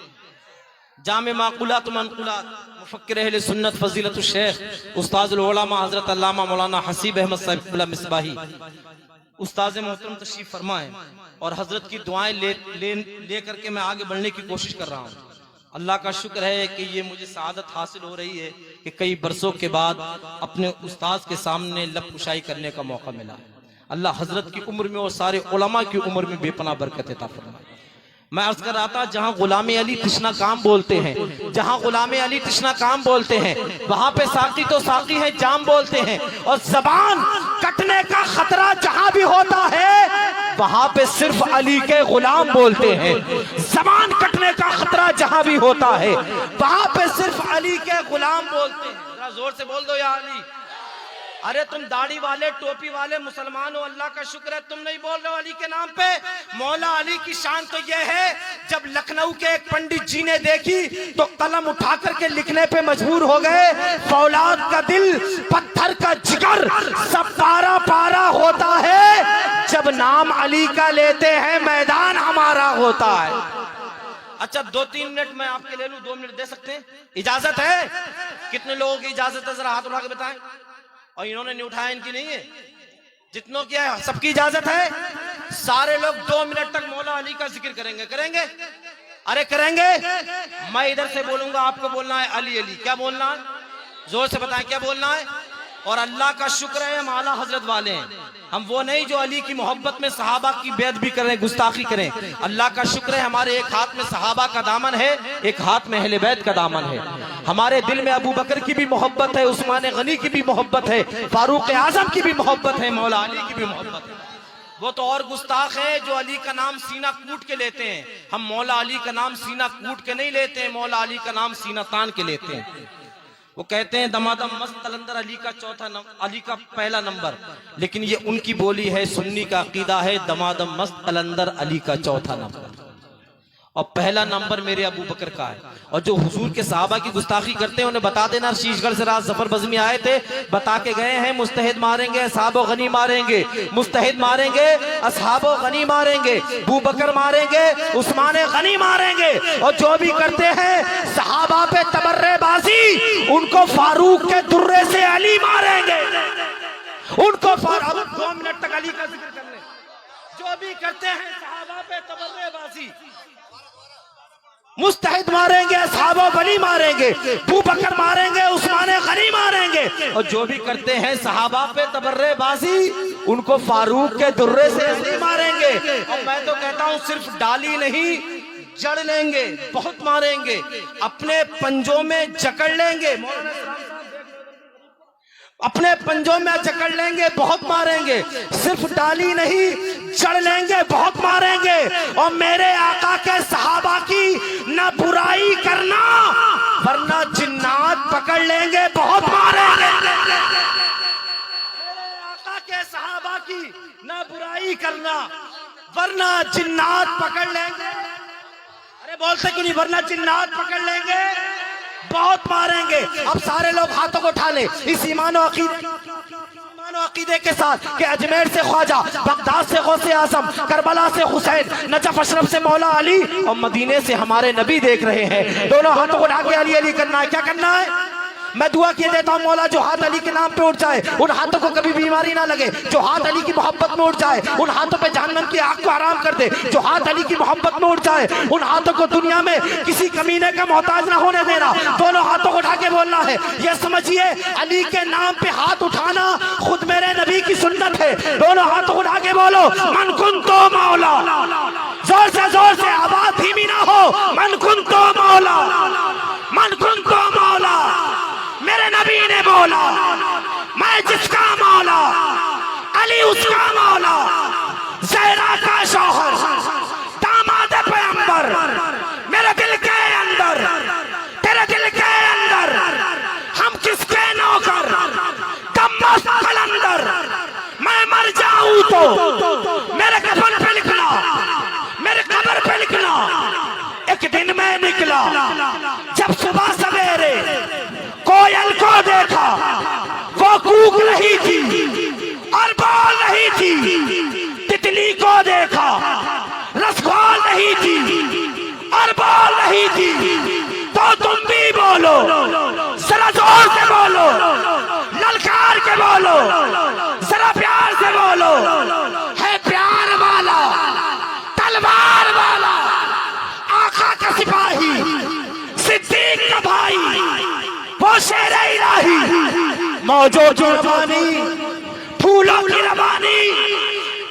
जामे माकुलात मनकुलात मुफक्किर अहले सुन्नत फजीलतुल शेख उस्ताद उलमा हजरत अल्लामा मौलाना हसीब अहमद साहिब मिसबाही उस्ताद मोहतरम तशरीफ फरमाए, और हजरत की दुआएं ले करके मैं आगे बढ़ने की कोशिश कर रहा हूँ। अल्लाह का शुक्र है कि ये मुझे सआदत हासिल हो रही है कि कई बरसों के बाद अपने उस्ताद के सामने लब कुशाई करने का मौका मिला। अल्लाह हजरत की उम्र में और सारे उलमा की उम्र में बेपनाह बरकत अता फरमाए। मैं अर्ज कर रहा था, जहां गुलाम अली तिश्ना काम बोलते हैं, जहां गुलाम अली तिश्ना काम बोलते हैं, वहां पे साकी तो साकी है, जाम बोलते हैं, और जबान कटने का खतरा जहां भी होता है वहां पे सिर्फ अली के गुलाम बोलते हैं। जबान कटने का खतरा जहां भी होता है वहां पे सिर्फ अली के गुलाम बोलते हैं। जरा जोर से बोल दो या अली। अरे तुम दाढ़ी वाले टोपी वाले मुसलमान हो, अल्लाह का शुक्र है तुम नहीं बोल रहे हो अली के नाम पे। मौला अली की शान तो यह है, जब लखनऊ के एक पंडित जी ने देखी तो कलम उठा करके लिखने पे मजबूर हो गए, फौलाद का दिल पत्थर का जिगर सब पारा पारा होता है, जब नाम अली का लेते हैं मैदान हमारा होता है। अच्छा, 2-3 मिनट मैं आपके ले लूं, 2 मिनट दे सकते हैं? इजाजत है? कितने लोगों की इजाजत है, जरा हाथ उठा के बताएं। और इन्होंने नहीं उठाया, इनकी नहीं है, जितनों की है सबकी इजाजत है। सारे लोग 2 मिनट तक मौला अली का जिक्र करेंगे। करेंगे? अरे करेंगे। मैं इधर से बोलूंगा, आपको बोलना है अली अली। क्या बोलना है? जोर से बताएं क्या बोलना है। और अल्लाह का शुक्र है हम आला हजरत वाले हैं, हम वो नहीं जो अली की मोहब्बत में सहाबा की बेद भी करें, गुस्ताखी करें। अल्लाह का शुक्र है हमारे एक हाथ में सहाबा का दामन है, एक हाथ में अहले बैत का दामन है। हमारे दिल में अबू बकर की भी मोहब्बत है, उस्मान गनी की भी मोहब्बत है, फारूक आजम की भी मोहब्बत है, मौला अली की भी मोहब्बत है। वो तो और गुस्ताख है जो अली का नाम सीना कूट के लेते हैं। हम मौला अली का नाम सीना कूट के नहीं लेते हैं, मौला अली का नाम सीना तान के लेते हैं। वो कहते हैं दमादम मस्त कलंदर अली का अली का पहला नंबर, लेकिन ये उनकी बोली है, सुन्नी का अकीदा है, दमादम मस्त कलंदर अली का चौथा नंबर, और पहला नंबर मेरे अबू बकर का है। और जो हुजूर के सहाबा की गुस्ताखी करते हैं उन्हें बता देना, शीशगढ़ से रात जफर बज़मी आए थे, बता के गए हैं मुस्तहिद मारेंगे, असहाबो गनी मारेंगे, मुस्तहिद मारेंगे, असहाबो गनी मारेंगे, अबू बकर मारेंगे, उस्मान गनी मारेंगे, और जो भी करते हैं सहाबा पे तबर्रेबाजी, उनको फारूक के दुर्रे से अली मारेंगे, उनको 2 मिनट तक अली का जिक्र कर ले। जो भी करते हैं सहाबा पे तबर्रेबाजी, मुस्तहिद मारेंगे, असहाबो गनी मारेंगे, अबू बकर मारेंगे, उस्मान गनी मारेंगे, और जो भी करते हैं सहाबा पे तबर्रेबाजी, उनको फारूक के दुर्रे से अली मारेंगे। और मैं तो कहता हूं सिर्फ डाली नहीं, जड़ लेंगे, बहुत मारेंगे, अपने पंजों में जकड़ लेंगे, अपने पंजों में जकड़ लेंगे, बहुत मारेंगे, सिर्फ डाली नहीं जड़ लेंगे, बहुत मारेंगे। और मेरे आका के सहाबा की न बुराई करना वरना जिन्नात पकड़ लेंगे, बहुत मारेंगे। मेरे आका के सहाबा की न बुराई करना वरना जिन्नात पकड़ लेंगे। अरे बोलते क्यों नहीं, वरना जिन्नात पकड़ लेंगे, बहुत मारेंगे। अब सारे लोग हाथों को उठा ले इस ईमान और अकीदे के साथ कि अजमेर से ख्वाजा, बगदाद से गौसे आजम, करबला से हुसैन, नजफ अशरफ से मौला अली और मदीने से हमारे नबी देख रहे हैं। दोनों हाथों को उठा के अली अली करना है। क्या करना है? मैं दुआ किए देता हूँ मौला जो हाथ अली के नाम पे उठ जाए उन हाथों को कभी बीमारी ना लगे, जो हाथ अली की मोहब्बत में उठ जाए उन हाथों पे जहन्नम की आग को आराम कर दे, जो हाथ अली की मोहब्बत में उठ जाए उन हाथों को दुनिया में किसी कमीने का मोहताज ना होने देना। दोनों हाथों को उठा के बोलना है, ये समझिए अली के नाम पे हाथ उठाना खुद मेरे नबी की सुन्नत है। दोनों हाथों को उठा के बोलो मन कुन तो मौला, जोर से आवाज धीमी ना हो, मन कुन तो मौला, मन कुन तो मौला। मेरे नबी ने बोला मैं जिसका मौला अली उसका मौला, ज़हरा का शौहर दामाद पैगंबर, मेरे दिल के अंदर तेरे दिल के अंदर हम किसके नौकर दम्मस कलंदर। मैं मर जाऊं तो मेरे कफन पे लिखना, मेरे कब्र पे लिखना। एक दिन मैं निकला जब सुबह सवेरे कोयल को देखा, वो कूक रही थी और बोल रही थी। तितली को देखा, रसगोल रही थी और बोल रही थी। तो तुम भी बोलो, जरा जोर से बोलो, ललकार के बोलो, जरा प्यार से बोलो। है प्यार वाला, तलवार वाला, आका का सिपाही, सिद्दीक का भाई, वो शेर इलाही, मौजों की रवानी, फूलों की रवानी,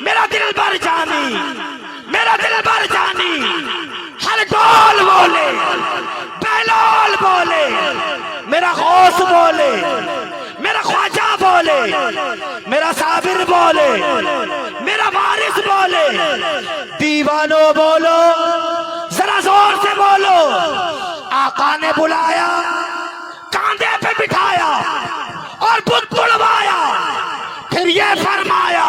मेरा दिल भर जानी, मेरा दिल भर जानी। हर डोल बोले, बेलोल बोले, मेरा गौस बोले, मेरा ख्वाजा बोले, मेरा साबिर बोले, मेरा वारिस बोले। दीवानो बोलो, जरा जोर से बोलो। आका ने बुलाया, कांधे पे बिठाया और बुत तुड़वाया, फिर ये फरमाया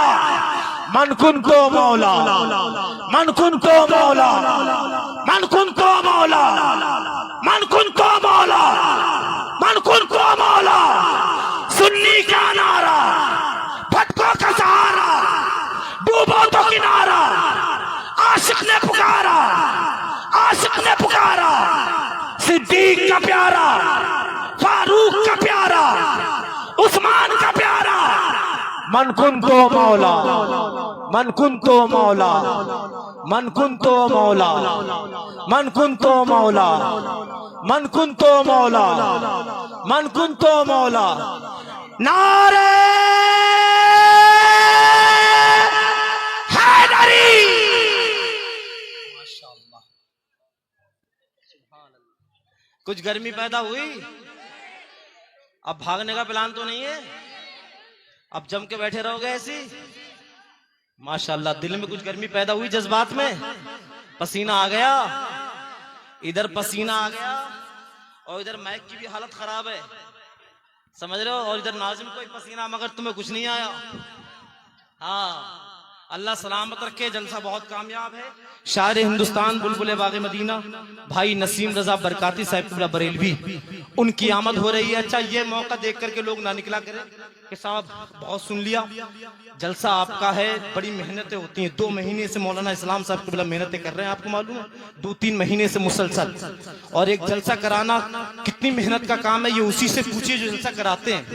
मन कुन तो मौला, मन कुन तो मौला, मन कुन तो मौला, मन कुन तो मौला, मन कुन तो मौला। सुन्नी का नारा, भटकों का सहारा, डूबो तो किनारा, आशिक ने पुकारा, आशिक ने पुकारा। सिद्दीक का प्यारा, फारूक का प्यारा, उस्मान का प्यारा। मन कुन तो मौला, मन कुन तो मौला, मन कुन तो मौला, मन कुन तो मौला, मन कुन तो मौला, मन कुन तो मौला। नारे हैदरी। कुछ गर्मी पैदा हुई, अब भागने का प्लान तो नहीं है, अब जम के बैठे रहोगे ऐसी। माशाल्लाह दिल में कुछ गर्मी पैदा हुई, जज्बात में पसीना आ गया, इधर पसीना आ गया और इधर माइक की भी हालत खराब है, समझ रहे हो, और इधर नाजिम कोई पसीना, मगर तुम्हें कुछ नहीं आया। हाँ अल्लाह सलामत रखे, जलसा बहुत कामयाब है। शायर हिंदुस्तान बुलबुल बाग़ मदीना भाई नसीम रजा बरकाती साहब किबला बरेलवी, उनकी आमद हो रही है। अच्छा ये मौका देख करके लोग ना निकला करें कि साहब बहुत सुन लिया, जलसा आपका है, बड़ी मेहनतें होती हैं। 2 महीने से मौलाना इस्लाम साहब किबला मेहनतें कर रहे हैं, आपको मालूम है, 2-3 महीने से मुसलसल। और एक जलसा कराना कितनी मेहनत का काम है, ये उसी से पूछिए जो जलसा कराते हैं।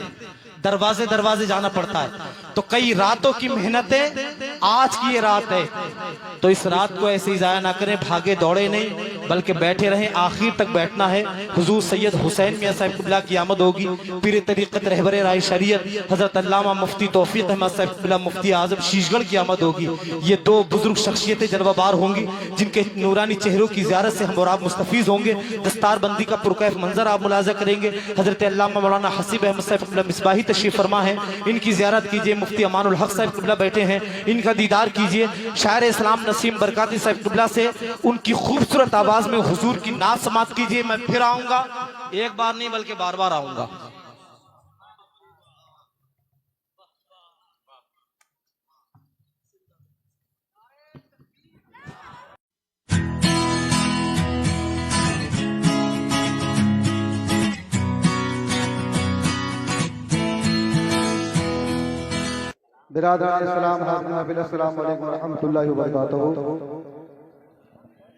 दरवाजे दरवाजे जाना पड़ता है, तो कई रातों की मेहनतें आज की ये रात है, तो इस रात को ऐसे ही जाया ना करें, भागे दौड़े नहीं बल्कि बैठे रहें, आखिर तक बैठना है। हुजूर सैयद हुसैन मियां साहब क़िबला की आमद होगी। पीर तरीक़त रहबर राय शरीयत हज़रत अल्लामा मुफ्ती तौफीक अहमद साहब क़िबला मुफ्ती आज़म शीशगढ़ की आमद होगी। ये दो बुजुर्ग शख्सियतें जलवाबार होंगी, जिनके नूरानी चेहरों की ज़ियारत से हम और आप मुस्तफ़ीज़ होंगे। दस्तारबंदी का पुरकैफ मंजर आप मुलाज़ा करेंगे। हज़रत अल्लामा मौलाना हसीब अहमद साहब क़िबला मिसबाही तशरीफ़ फरमा है, इनकी ज़ियारत कीजिए। मुफ्ती अमानुल हक साहब क़िबला बैठे हैं, इनका दीदार कीजिए। शायर इस्लाम नसीम बरकाती साहब क़िबला से उनकी खूबसूरत आवाज़ में हुजूर की नात समात कीजिए। मैं फिर आऊँगा, एक बार नहीं बल्कि बार बार आऊँगा।
बिरादरान अस्सलाम वालेकुम रहमतुल्लाहि व बरकातहू।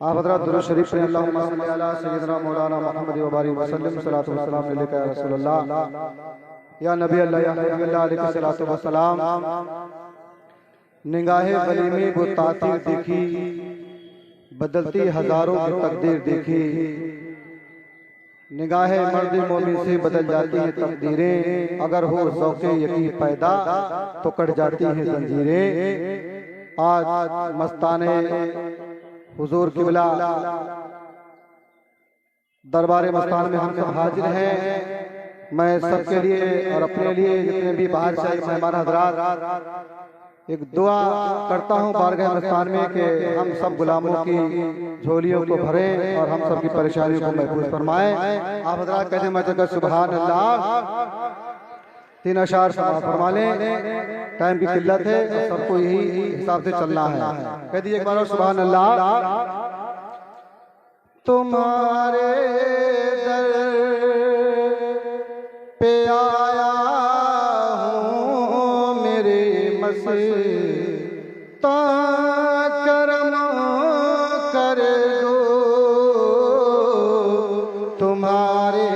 आप हज़रात दुरूद शरीफ पढ़ें। अल्लाहुम्मा सल्लि अला सय्यिदना मौलाना मुहम्मद व बारिक वसल्लम। सलातु व सलाम अलैका या रसूलल्लाह या नबी अल्लाह या हबीब अल्लाह अलैहि सलातु व सलाम। निगाहे वली में वो तातीर देखी, बदलती हजारों की तकदीर देखी। निगाहे मर्द मोमिन से बदल जाती हैं तकदीरें, अगर हो ज़ौक़े यकीन पैदा तो कट जाती हैं जंजीरें। आज मस्ताने हुजूर क़िबला दरबार मस्तान में हम सब हाजिर हैं। मैं सबके लिए और अपने लिए जितने भी बाहर से आए मेहमान हज़रात एक दुआ करता हूँ बारगाह मस्तान में कि हम सब गुलामों की झोलियों को भरें और हम सब की परेशानियों को महफूज फरमाएं। आप हज़रात कहते मैं जगह सुभान अल्लाह 3 अशार फरमा लें, टाइम की किल्लत है और सबको यही हिसाब से चलना है। कह दीजिए एक बार और सुभान अल्लाह। तुम्हारे दर पे आया हूँ मेरे मस्ता, करम कर दो तुम्हारे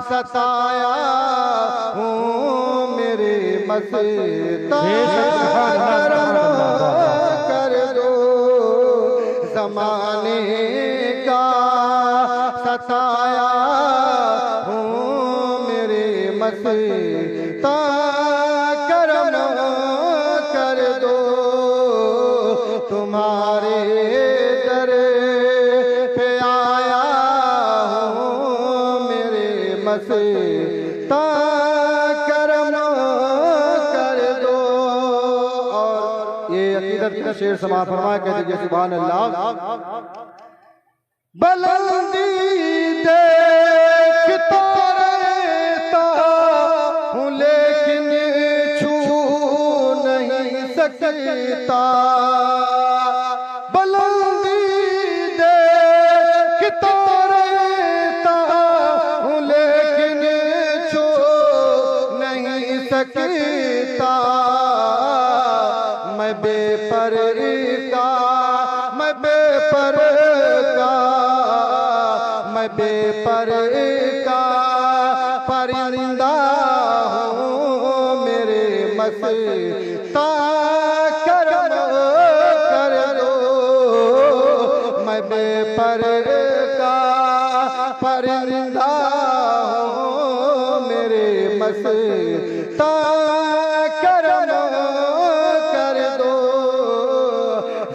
सताया हूँ मेरे मस्ता, कर दो ज़माने का सताया हूँ मेरे मस्ता, करम कर दो तुम्हारे दर पे आया हूँ मेरे मस्ता, करम कर दो। और ये अकीदत का शेर समाप्त फरमाया, कह दीजिए सुभान अल्लाह। बुलंदी देखता रहता हूँ लेकिन छू नहीं सकता, बुलंदी देखता रहता हूँ लेकिन छू नहीं सकता। मैं बेपर का, मैं बेपर का, मैं बेपर का परिंदा हूँ मेरे मस्ता, करम कर दो। मैं बेपर का परिंदा हूँ मेरे मस्ता, करम कर दो।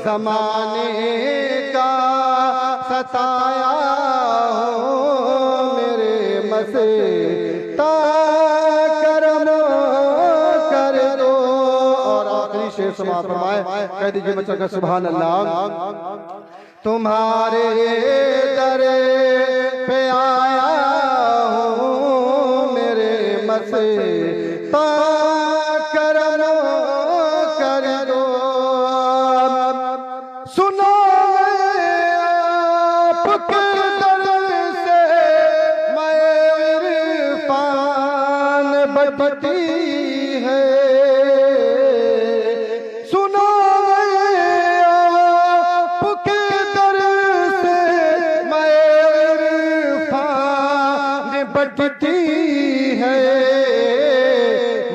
ज़माने का सताया हूँ मेरे मस्ता, करम कर दो। और आखिरी शेर समाप्त फरमाए, कह दीजिए बच्चा का सुभान अल्लाह। तुम्हारे दर पे आया हूँ मेरे मस्ता करम कर दो। सुनो आपके दर से मैं इरफान बटती है। सुनो आपके दर से मैं इरफान बटती है।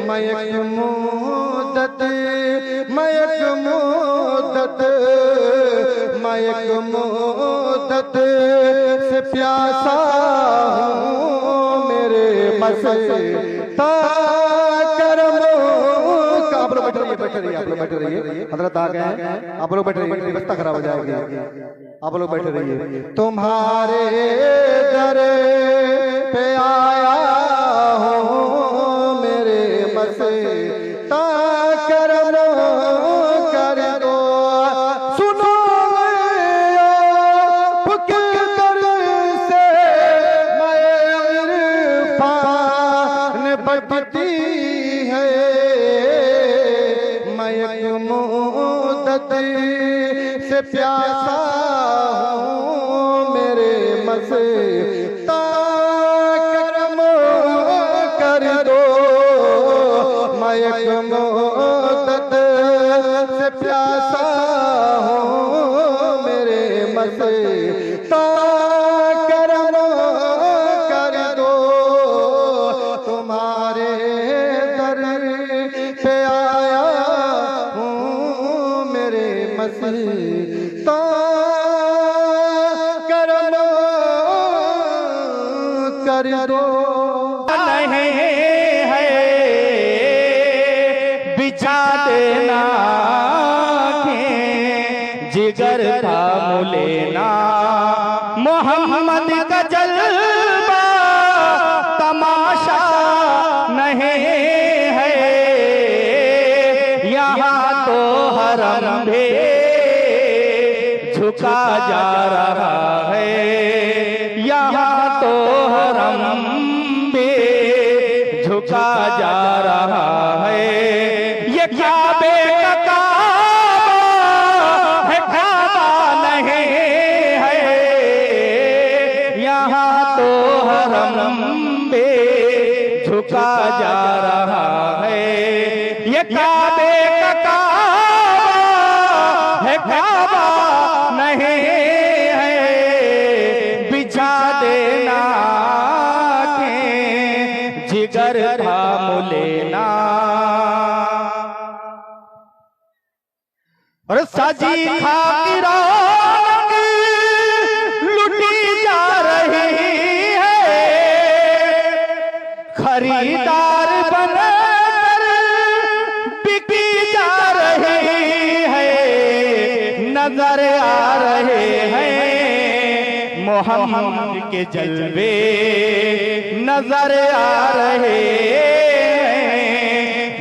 मैं एक मुद्दत मैं एक मुद्दत से प्यासा हूँ मेरे मस्ता करम का। आप लोग बैठ रहिए हजरत आ गए हैं। आप लोग बैठ रहिए, व्यवस्था खराब हो जाएगी। आप लोग बैठ रहिए। तुम्हारे दर पे आया हूँ मेरे मस्ता करम कर दो। सुनो आपके दर से मैं इरफान बटती है। मैं एक मुद्दत से प्यासा हूँ मेरे मस्ता करम कर दो। मैं एक मुद्दत से प्यासा हूँ मेरे मस्ता करम कर दो। तुम्हारे दर पे आया हूँ मेरे मस्ता करम कर दो।
नहीं है बिछा देना जिगर थाम लेना। मोहम्मद का जलवा तमाशा नहीं है। यहाँ तो हरम भी झुका जा रहा है। यहाँ तो हरम भी झुका जा रहा है। ये काबे का काबा है, काबा नहीं है। यहाँ तो हरम भी झुका जा रहा है। ये काबे का काबा है, काबा नहीं है। बिछा देना के जिगर थाम लेना। और साजी खातिरा लुटी जा रही है। खरीदार बनकर बिकी जा रही है। नजर आ रहे हैं मोहम्मद के जलवे नजर आ रहे हैं।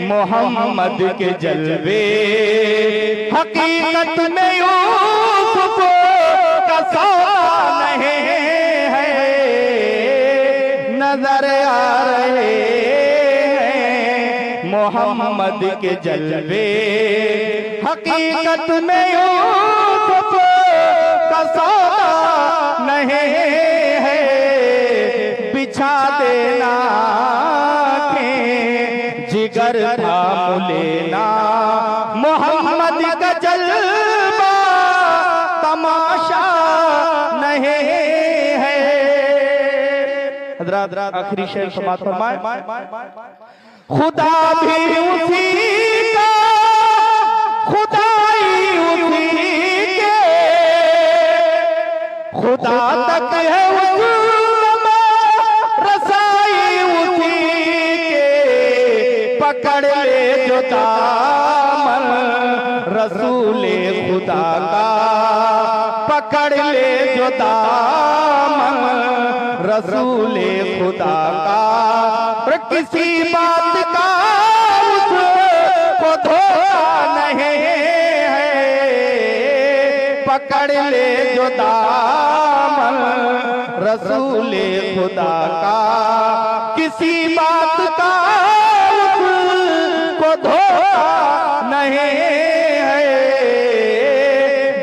मोहम्मद के जलवे हकीकत में यूसुफ का सौदा नहीं है। नजर आ रहे हैं मोहम्मद के जलवे हकीकत में यूसुफ का सौदा नहीं है। बिछा देना के जिगर थाम लेना। मोहम्मद का जलवा तमाशा नहीं है। हजरात आखिरी शेर समाप्त फरमाए। खुदा भी उसी का खुदाई उसी के। खुदा तक है रसाई उसी के। पकड़ ले जो दामन रसूले खुदा का। पकड़ ले जो दामन रसूले खुदा का। और किसी बात का उसको धोखा नहीं है। पकड़ ले जो दामन रसूले खुदा का, किसी बात का उसको धोखा नहीं है।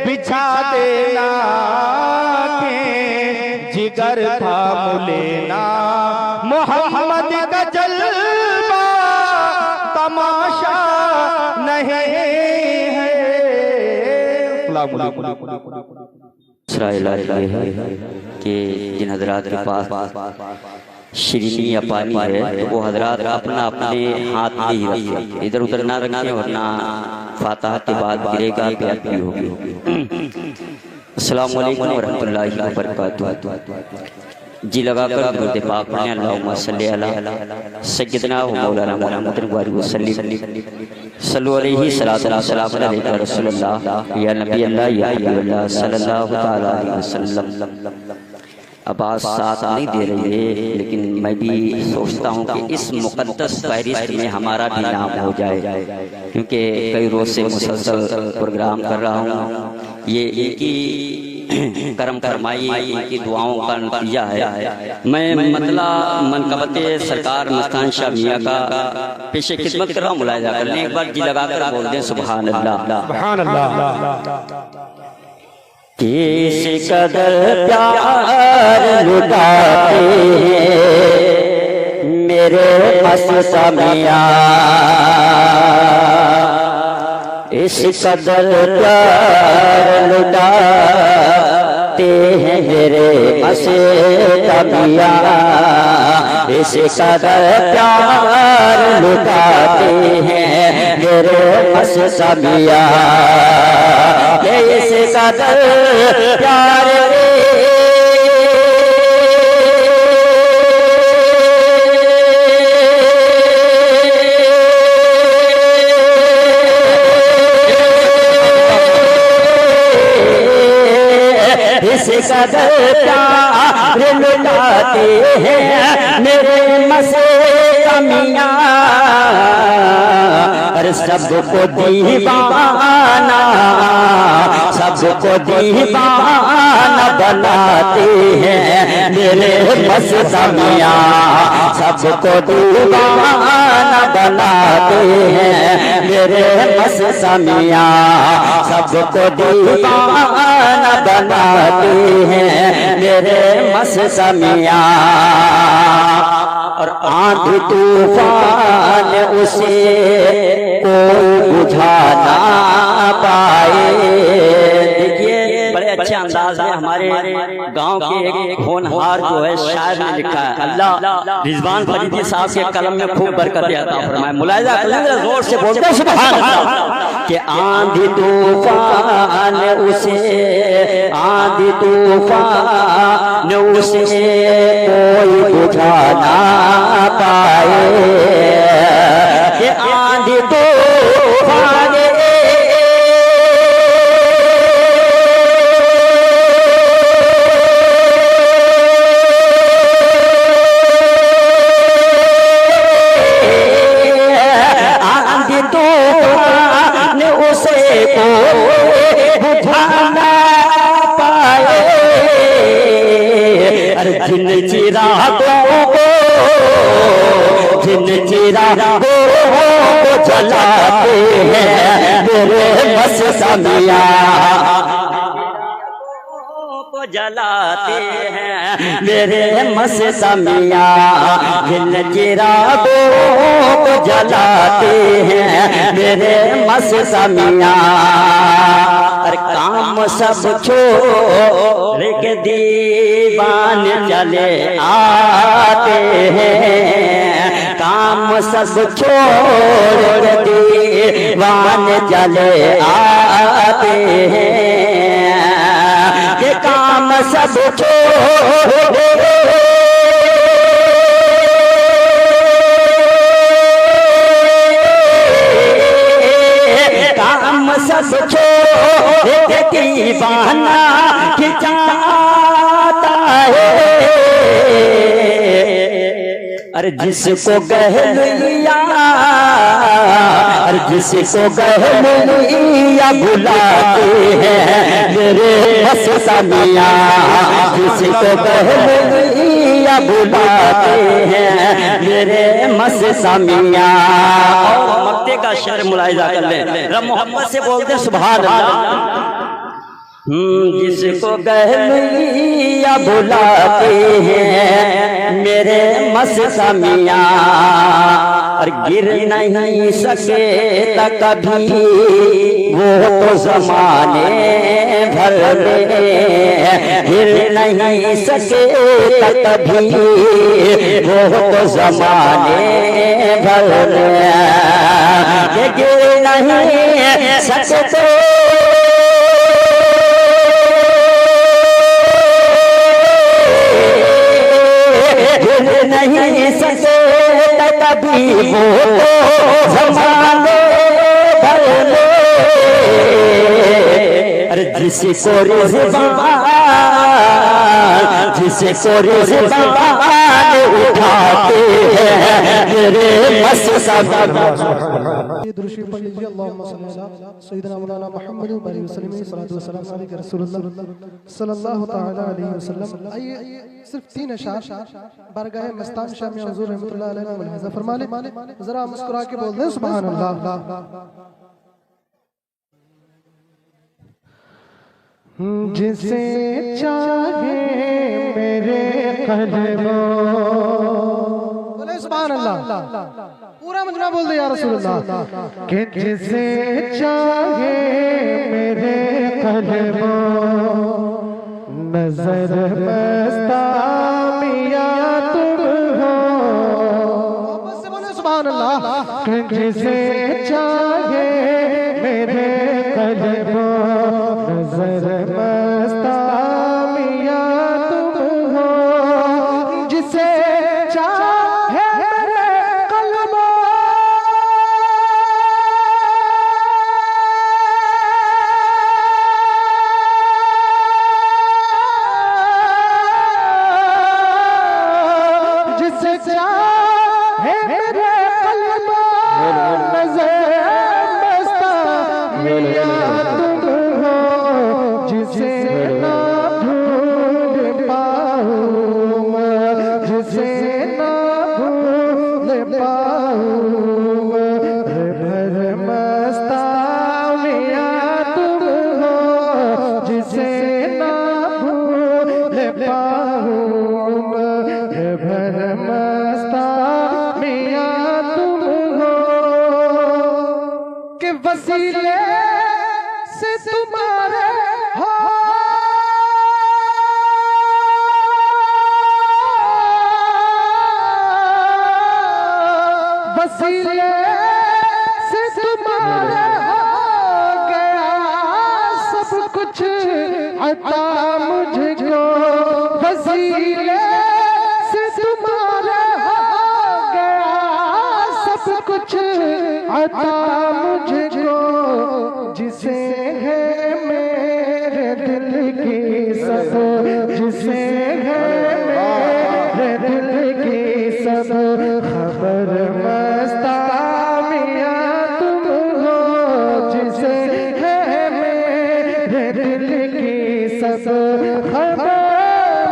बिछा देना के जिगर थाम लेना, मोहम्मद का जलवा तमाशा नहीं है।
कि जिन हजरात के पास श्रीनी या पानी है तो वो हजरात अपना अपने हाथ में ही रखें, इधर उधर ना रखें वरना फातिहा के बाद गिरेगा बेअदबी होगी। अस्सलाम वालेकुम वरहमतुल्लाहि वबरकातुहू। जी लगाकर दुरूद पाक पढ़ें, अल्लाहुम्मा सल्ली अला सय्यिदना व मौलाना मुहम्मद वसल्लम सल्लु अलैहि सलातु व सलाम अलैका रसूलुल्लाह या नबी अल्लाह या हबीबल्लाह सल्लल्लाहु तआला अलैहि वसल्लम। अब आज साथ नहीं दे रही है, लेकिन मैं भी सोचता हूँ कि इस मुक़द्दस फहरिस्त में हमारा भी नाम हो जाए, क्योंकि कई रोज से मुसलसल प्रोग्राम कर रहा हूँ। ये इनकी करम फरमाई, इनकी दुआओं का नतीजा है। मैं मतलब मनकबते सरकार मस्तान शाह मियाँ का पेशे खिदमत कर रहा हूँ, मुलाहिजा कर लें, एक बार जी लगाकर बोल दें सुभान अल्लाह।
सुभान अल्लाह।
किस कदर प्यार लुटाते मेरे मस्ता मियाँ, इस कदर प्यार लुटाते हैं मेरे मस्ता मियाँ, इस कदर प्यार लुटाते हैं मेरे मस्ता मियाँ, इस कदर प्यार इस कदर प्यार लुटाते हैं मेरे मस्ता मियाँ, अरे सबको दीवाना, सबको दीवाना बनाते हैं मेरे मस्ता मियाँ, सबको दीवाना बनाते हैं मेरे मस्ता मियाँ, सबको दीवाना बनाते हैं मेरे मस्ता मियाँ। और आंधी तूफान उसे कोई बुझा ना पाए। देखिए बड़े अच्छे अंदाज में हमारे गांव के एक होनहार जो है शायर ने लिखा है, अल्लाह रिजवान फरीदी साहब के कलम में खूब बरकत अता फरमाए। मुलाहिजा करेंगे, जोर से बोलते हैं सुभान अल्लाह। कि आंधी तूफान उसे, आंधी तूफान उसे कोई बुझा ना पाए। कि आंधी तूफान जिन चिरागों को, जिन चिरागों को जलाते हैं मेरे मस्ता मियाँ, को जलाते हैं मेरे मस्ता मियाँ, जिन चिरागों को जलाते हैं मेरे मस्ता मियाँ। और काम सब छोड़ के दीवाने चले आते हैं, काम सब छोड़ के दीवाने चले आते हैं। कि काम सब छोड़ काम सब छोड़ दीवाना खिंचाता है। अरे जिसको कह लिया और जिसको गहलिया बुलाते हैं मेरे मस्ता मियाँ, जिसको गहलिया बुलाते हैं मेरे मस्ता मियाँ। और मक्ते का शेर मुलाहिजा कर लें, रब मोहब्बत से बोलते सुभान अल्लाह। जिसको गहलिया बुलाते हैं मेरे मस्ता मियाँ, और गिर नहीं सके कभी वो तो जमाने भर में, गिर नहीं सके कभी वो तो जमाने भर में, गिर नहीं सके नहीं सके कभी वो तो जमाने भर में। अरे जिसको रिज़वान उठाते हैं मेरे मस्ता
ये दुरूद पढ़ लीजिए। अल्लाहुम्मा सल्ली अला सय्यिदिना मौलाना मुहम्मद व आलिहि वसल्लम सल्लल्लाहु अलैहि रसूलुल्लाह सल्लल्लाहु तआला अलैहि वसल्लम। आइए सिर्फ 3 अशार बारगाह मस्तान शाह में हुजूर रहमतुल्लाह अलैहि मुलाहिजा फरमा ले, जरा मुस्कुरा के बोल दे सुभान अल्लाह। जिसे चाहे मेरे कल्बो, बोले सुभान अल्लाह। पूरा मजमा बोल दे या रसूलुल्लाह। कि जिसे चाहे मेरे कल्बो नजर मस्ता मियाँ तुम हो, बस बोले सुभान अल्लाह। कि जिसे चाहे मेरे कल्बो नजर मस्ता मियाँ तुम हो, जिसे चाहे मेरे कल्बो जिसे चाहे मेरे कल्बो नजर मस्ता मियाँ तुम हो, जिसे ना भूल पाऊँ मैं, जिसे ना भूल पाऊँ मैं, भर मस्ता मियाँ तुम हो, जिसे ना भूल पाऊँ मैं, भर मस्ता मियाँ तुम हो। के वसीले से तुम्हारे हो वसीले से तुम्हारे हो गया सब कुछ अता मुझको, वसीले से तुम्हारे हो गया सब कुछ अता मुझको, जिसे है मेरे दिल की सब, जिसे है मेरे दिल की सब खबर मस्ता मियाँ तुम हो, जिसे है मेरे दिल की सब खबर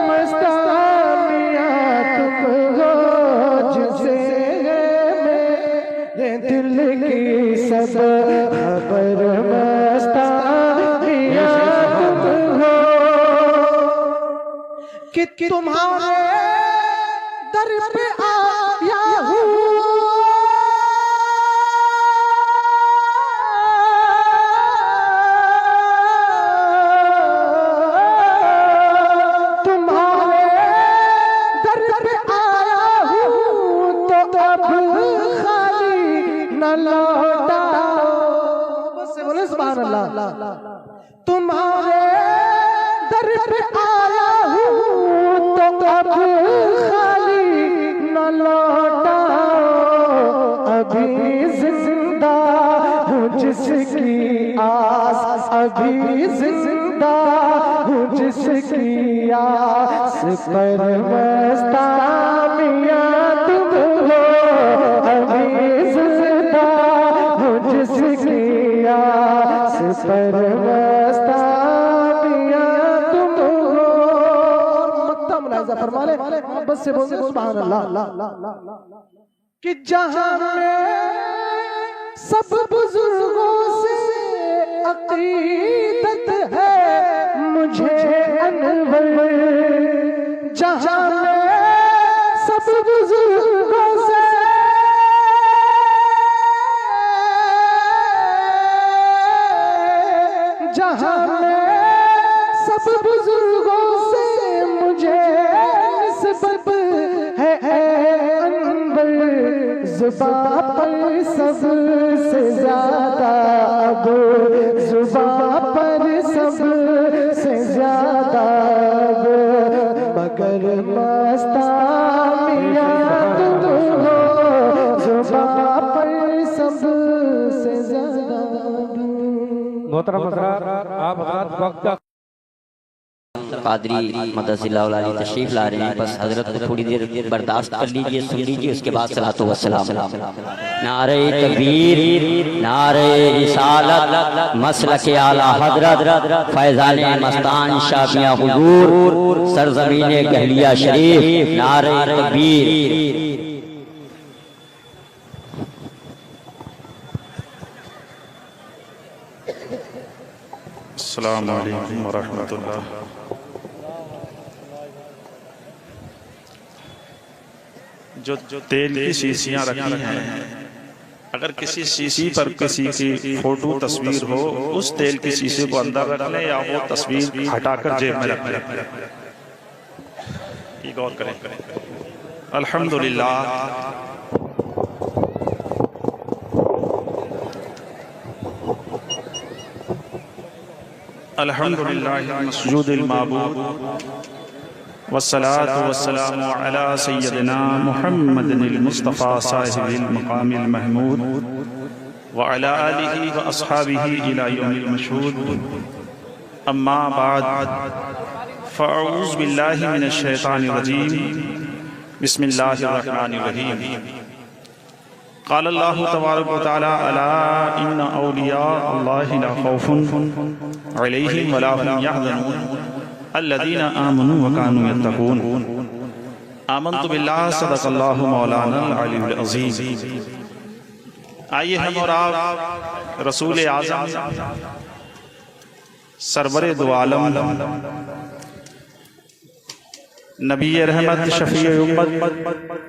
मस्ता मियाँ तुम हो, जिसे है मेरे दिल की सब खबर मस्ता मियाँ तुम हो। कि तुम्हारे दर पे आया हूँ, तुम्हारे दर पे आया हूँ तो अब खाली न लौटाओ, बस बोले सुभान अल्लाह। तुम्हारे दर पे आया हूँ तो अब खाली न लौटाओ, अभी जिंदा हूँ जिसकी आस, अभी जिंदा हूँ जिसकी आस पर मस्ता मियाँ तुम हो, अभी जिंदा हूँ मोहब्बत से बोलते सुभान अल्लाह। कि जहां में सब बुजुर्गों से अकीदत है मुझे अनवर, जहां में सब बुजुर्गों से जहां में सब बुजुर्गों से मुझे निस्बत है अनवर, जुबां पर सबसे ज्यादा अब, जुबां पर सबसे ज्यादा अब, मगर मस्ता मियां तुम हो, जुबां पर सबसे ज्यादा। मोहतरम हज़रात, आप वक्त का
कादरी मदसिल्लाहु अलैहि तशरीफ ला रहे हैं, बस हजरत को थोड़ी देर बर्दाश्त कर लीजिए, सुन लीजिए, उसके बाद सलातो व सलाम। नारे तकबीर, नारे रिसालत, मसलक आला हजरत फैजान मस्तान शाफिया हुजूर सरजमीन गहलिया शरीफ, नारे तकबीर।
अस्सलामु अलैकुम व रहमतुल्लाह। जो तेल की शीशियां रखी हैं, अगर किसी शीशी पर किसी की फोटो तस्वीर हो, उस तेल की शीशे को अंदर रख लें या वो तस्वीर हटाकर जेब में रख लें। ये गौर करें। अल्हम्दुलिल्लाह, अल्हम्दुलिल्लाह मस्जूदिल माबूद वस्सलातु वस्सलामु अला सय्यदिना मुहम्मदिल मुस्तफ़ा साहिबिल मक़ामिल महमूद व अला आलिहि व अस्हाबिहि इला यौमिल मशहूद। अम्मा बाद, फ़अऊज़ु बिल्लाहि मिनश शैतानिर रजीम, बिस्मिल्लाहिर रहमानिर रहीम। क़ाल अल्लाहु तबारक व तआला अला इन्ना औलिया अल्लाहि ला खौफुन अलैहिम व ला हुम यहज़नून अल्लज़ीना आमनू व कानू यत्तक़ून। आमन्तु बिल्लाह, सदक़ल्लाहु मौलानल अलीयुल अज़ीम। आइए हम और आप रसूल आज़म सरवरे दो आलम नबी रहमत शफ़ीए उम्मत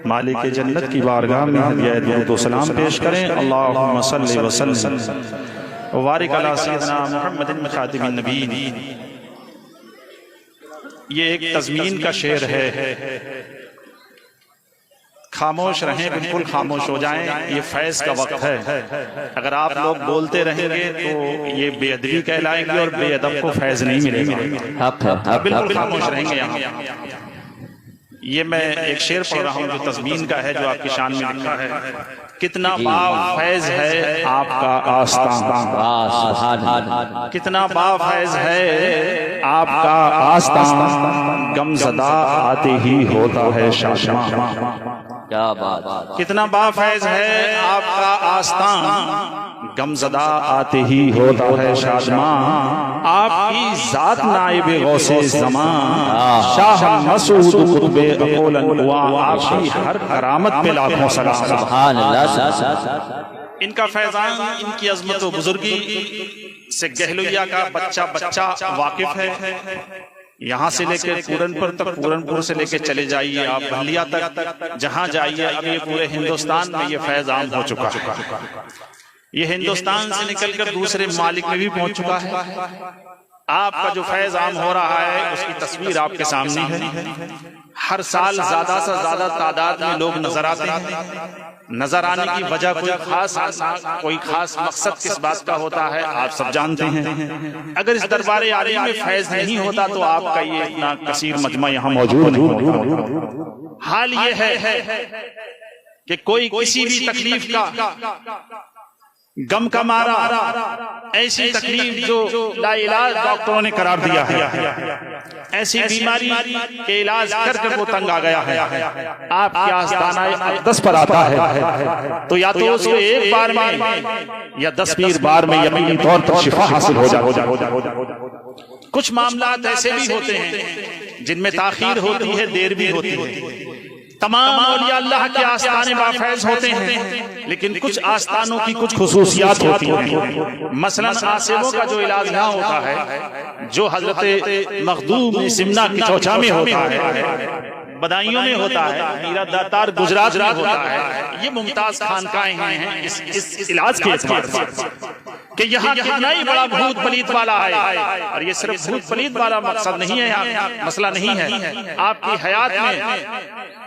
मालिक जन्नत की बारगाह में हदिया दुरूद व सलाम पेश करें। अल्लाहुम्मा सल्लि व सल्लिम व बारिक अला सय्यिदिना मुहम्मदिन खातिमिन नबीय्यीन। ये एक तज़मीन का शेर है। खामोश रहें, बिल्कुल खामोश हो जाएं, ये फैज़ का वक्त है। अगर आप लोग बोलते रहेंगे तो ये बेअदबी कहलाएंगे और बेअदब को फैज़ नहीं मिलेगा। बिल्कुल खामोश रहेंगे यहाँ। ये मैं एक शेर पढ़ रहा हूँ जो तज़मीन का है, जो आपकी शान में लिखा है। कितना बाफैज़ है आपका आस्तान, कितना बाफैज़ है आपका आस्तान, गमज़दा आते ही होता है शाशमा।
क्या बात।
कितना बाफैज़ है आपका आस्तान, गमज़दा आते ही होता है शादमा। आपकी ज़ात नाइबे गौसे ज़मान, शाह मसूद कुतुबे अक़ोलन हुआ। आपकी हर करामत पे लाखों सलाम।
सुभान अल्लाह।
इनका फैज़ान, इनकी अज़मत व बुजुर्गी से गहलोइया का बच्चा बच्चा वाकिफ है। यहाँ से लेकर पूरनपुर तक, पूरनपुर से लेकर चले जाइए आप बहलिया तक, जहाँ जाइए अब ये पूरे हिंदुस्तान में ये फैज़ आम हो चुका है। ये हिंदुस्तान से निकलकर दूसरे मालिक में भी पहुंच चुका है। आपका जो फैज़ आम हो रहा है उसकी तस्वीर आपके सामने है। हर साल ज्यादा से ज्यादा तादाद में लोग नजर आते हैं। नजर आने की वजह कोई खास मकसद किस बात का होता है आप सब जानते हैं। अगर इस दरबार आली में फैज़ नहीं होता तो आपका ये इतना कसीर मजमा यहाँ मौजूद नहीं होता। हाल ये है कि कोई किसी भी तकलीफ का गम का मारा, ऐसी तकलीफ जो लाइलाज डॉक्टरों ने करार दिया है, ऐसी बीमारी के इलाज कर वो तंग आ गया है, आपके आस्ताना अक़दस पर आता है तो या तो उसको एक बार में या 10-20 बार में यकीनी तौर पर शिफा हासिल हो जाए। कुछ मामलात ऐसे भी होते हैं जिनमें ताखीर होती है, देर भी होती है। तमाम औलिया अल्लाह के आस्ताने बाफैज होते हैं, लेकिन कुछ आस्तानों की कुछ खुसूसियात होती हैं। मसलन आसिमों का जो इलाज यहाँ होता है, जो हजरत मखदूम सिमना की चौचा में होता है, बदायूं में होता है, मीरा दातार गुजरात में होता है, ये मुमताज खानकाएं हैं इस इलाज के एतबार से कि यहाँ कितना ही बड़ा भूत पलीत वाला है। और ये सिर्फ भूत पलीत वाला मकसद नहीं है, यहाँ मसला नहीं है। आपकी हयात में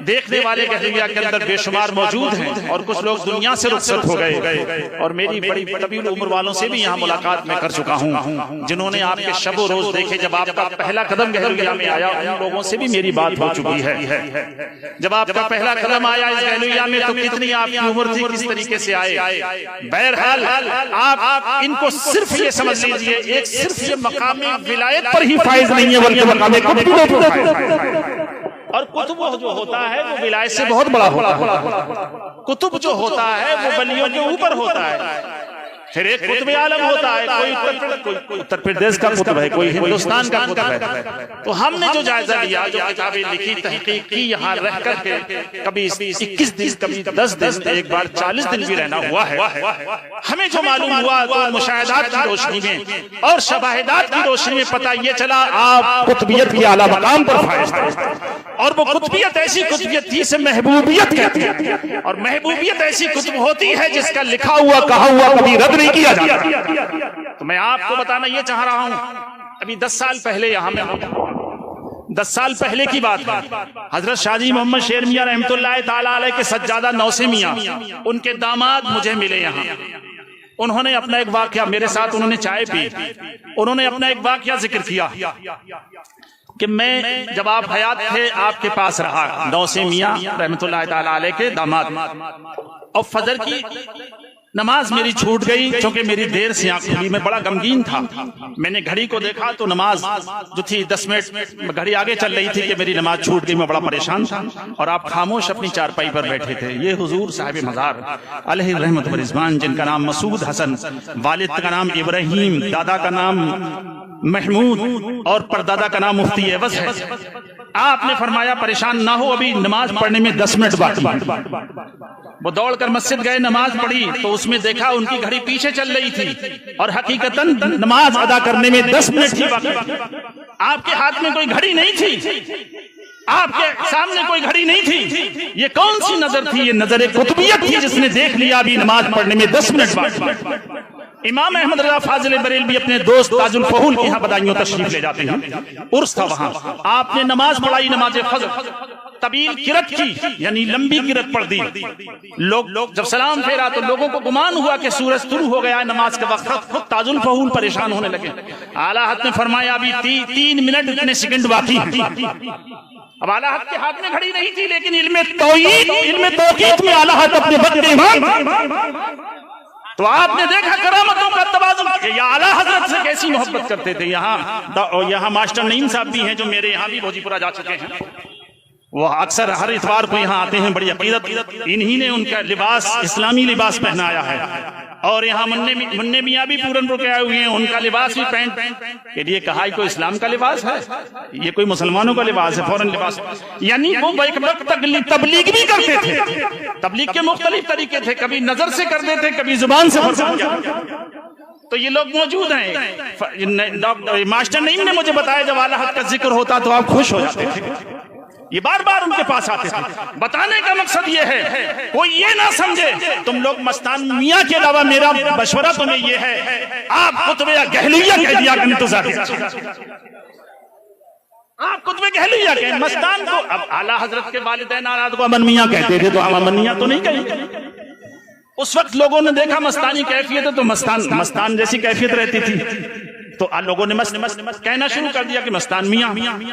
देखने वाले गहरिया के अंदर बेशुमार मौजूद हैं, और कुछ लोग दुनिया से रुखसत हो गए। और मेरी बड़ी तवील उम्र वालों से भी यहाँ मुलाकात में कर चुका हूँ, जिन्होंने आपके शबो रोज देखे। जब आपका पहला कदम गहरिया में आया, उन लोगों से भी मेरी बात हो चुकी है। जब आपका पहला कदम आया इस गहरिया में, तो कितनी आपकी उम्र थी, किस तरीके से आए। बहरहाल आप इनको सिर्फ ये समझ लीजिए, एक सिर्फ ये मकामे विलायत पर ही फायज नहीं है, बल्कि मकामे और कुतुब जो होता है वो विलायत से बहुत बड़ा होता है। कुतुब जो होता है वो वलियों के ऊपर होता है। फिर एक कुतुब आलम होता है, कोई उत्तर प्रदेश का कुतुब है, कोई हिंदुस्तान का कुतुब है। तो हमने जो जायजा लिया, जो किताबें लिखी, तहकीक की, यहाँ रह करके कभी 21 दिन, कभी 10 दिन, एक बार 40 दिन भी रहना हुआ है। हमें जो मालूम हुआ तो मुशाहिदात की रोशनी में और शवाहिदात की रोशनी में पता ये चला, आप कुतुबियत की आला मकाम पर फाइज थे। और वो कुतुबियत ऐसी कुतुबियत थी जिसे महबूबियत कहते हैं। और महबूबियत ऐसी कुतुब होती है जिसका लिखा हुआ कहा हुआ कभी रद्द नहीं किया जाता। तो मैं आपको बताना ये चाह रहा हूं, अभी 10 साल पहले यहाँ में 10 साल पहले की बात है, हजरत शाजी मोहम्मद शेर मियां रहमतुल्लाह ताला अलैह के सज्जादा नौसे मियां, उनके दामाद मुझे मिले यहाँ। उन्होंने अपना एक वाकया मेरे साथ, उन्होंने चाय पी, उन्होंने अपना एक वाकया जिक्र किया कि मैं जब आप हयात थे आपके पास रहा, नौसे मियां रहमतुल्लाह ताला अलैह के दामाद, और फजर की नमाज मेरी छूट गई क्योंकि मेरी देर से आंख खुली। मैं बड़ा गमगीन था। मैंने घड़ी को देखा तो नमाज जो थी 10 मिनट घड़ी आगे चल रही थी कि मेरी नमाज छूट गई। मैं बड़ा परेशान था और आप खामोश अपनी चारपाई पर बैठे थे। ये हुजूर साहिब मज़ार अलैहि रहमत व रिज़वान, जिनका नाम मसूद हसन, वालिद का नाम इब्राहिम, दादा का नाम महमूद और परदादा का नाम मुफ्ती एवज है। आपने फरमाया परेशान ना हो, अभी नमाज पढ़ने में 10 मिनट बाकी। वो दौड़कर मस्जिद गए, नमाज पढ़ी तो उसमें देखा उनकी घड़ी पीछे चल रही थी और हकीकतन नमाज अदा करने में 10 मिनट ही बाकी। आपके हाथ में कोई घड़ी नहीं थी, आपके सामने कोई घड़ी नहीं थी। ये कौन सी नजर थी? ये नजर कुतुबियत थी जिसने देख लिया अभी नमाज पढ़ने में 10 मिनट बाकी। इमाम अहमद रज़ा फाजिल बरेलवी अपने दोस्त ताजुल फहूल के यहाँ बदायूं तशरीफ ले जाते हैं, उर्स था वहां। आपने नमाज पढ़ाई, नमाज फज्र, तवील किरत की, यानी लंबी किरत पढ़ दी। लोग जब सलाम फेरा तो लोगों को गुमान हुआ कि सूरज शुरू हो गया है नमाज के वक्त। खुद ताजुल फहूल परेशान होने लगे। आला हज़रत ने फरमाया अभी 3 मिनट इतने सेकंड बाकी हैं। अब आला हज़रत के हाथ में घड़ी नहीं थी, लेकिन इल्मे तौक़ीत में आला हज़रत अपने वक्त के इमाम। तो आपने देखा करामतों का तवाज़ुन, या आला हज़रत से कैसी मोहब्बत करते थे। यहाँ मास्टर नईम साहब भी हैं जो मेरे यहाँ भी भोजीपुरा जा चुके हैं। वो अक्सर हर इतवार को यहाँ आते हैं, बड़ी अकीदत। इन्हीं ने उनका लिबास इस्लामी लिबास पहनाया है। और यहाँ मुन्ने मियाँ भी पूरनपुर के आए हुए हैं, उनका लिबास भी पैंट के लिए कहा कोई इस्लाम का लिबास है, ये कोई मुसलमानों का लिबास है, फौरन लिबास। यानी वो तबलीग भी करते थे। तबलीग के मुख्तलिफ तरीके थे, कभी नजर से कर देते, कभी जुबान से। तो ये लोग मौजूद हैं। मास्टर नईम ने मुझे बताया जब आला हज़रत का जिक्र होता तो आप खुश हो जाते थे। ये बार बार उनके पास आते थे। बताने का मकसद ये है, कोई ये ना समझे तुम लोग मस्तान मियाँ के अलावा, मेरा मशवरा तुम्हें ये है, आप कुतुबे गहलिया कह दिया करें तो ज़्यादा। आप कुतुबे गहलिया कहें मस्तान को। अब आला हज़रत के वालिदैन आराद को अमन मियाँ कहते थे, तो हम अमन मियाँ तो नहीं कहेंगे। उस वक्त लोगों ने देखा मस्तानी कैफियत है, तो मस्तान जैसी कैफियत रहती थी, तो लोगों ने मस्त कहना शुरू कर दिया कि मस्तान मियाँ।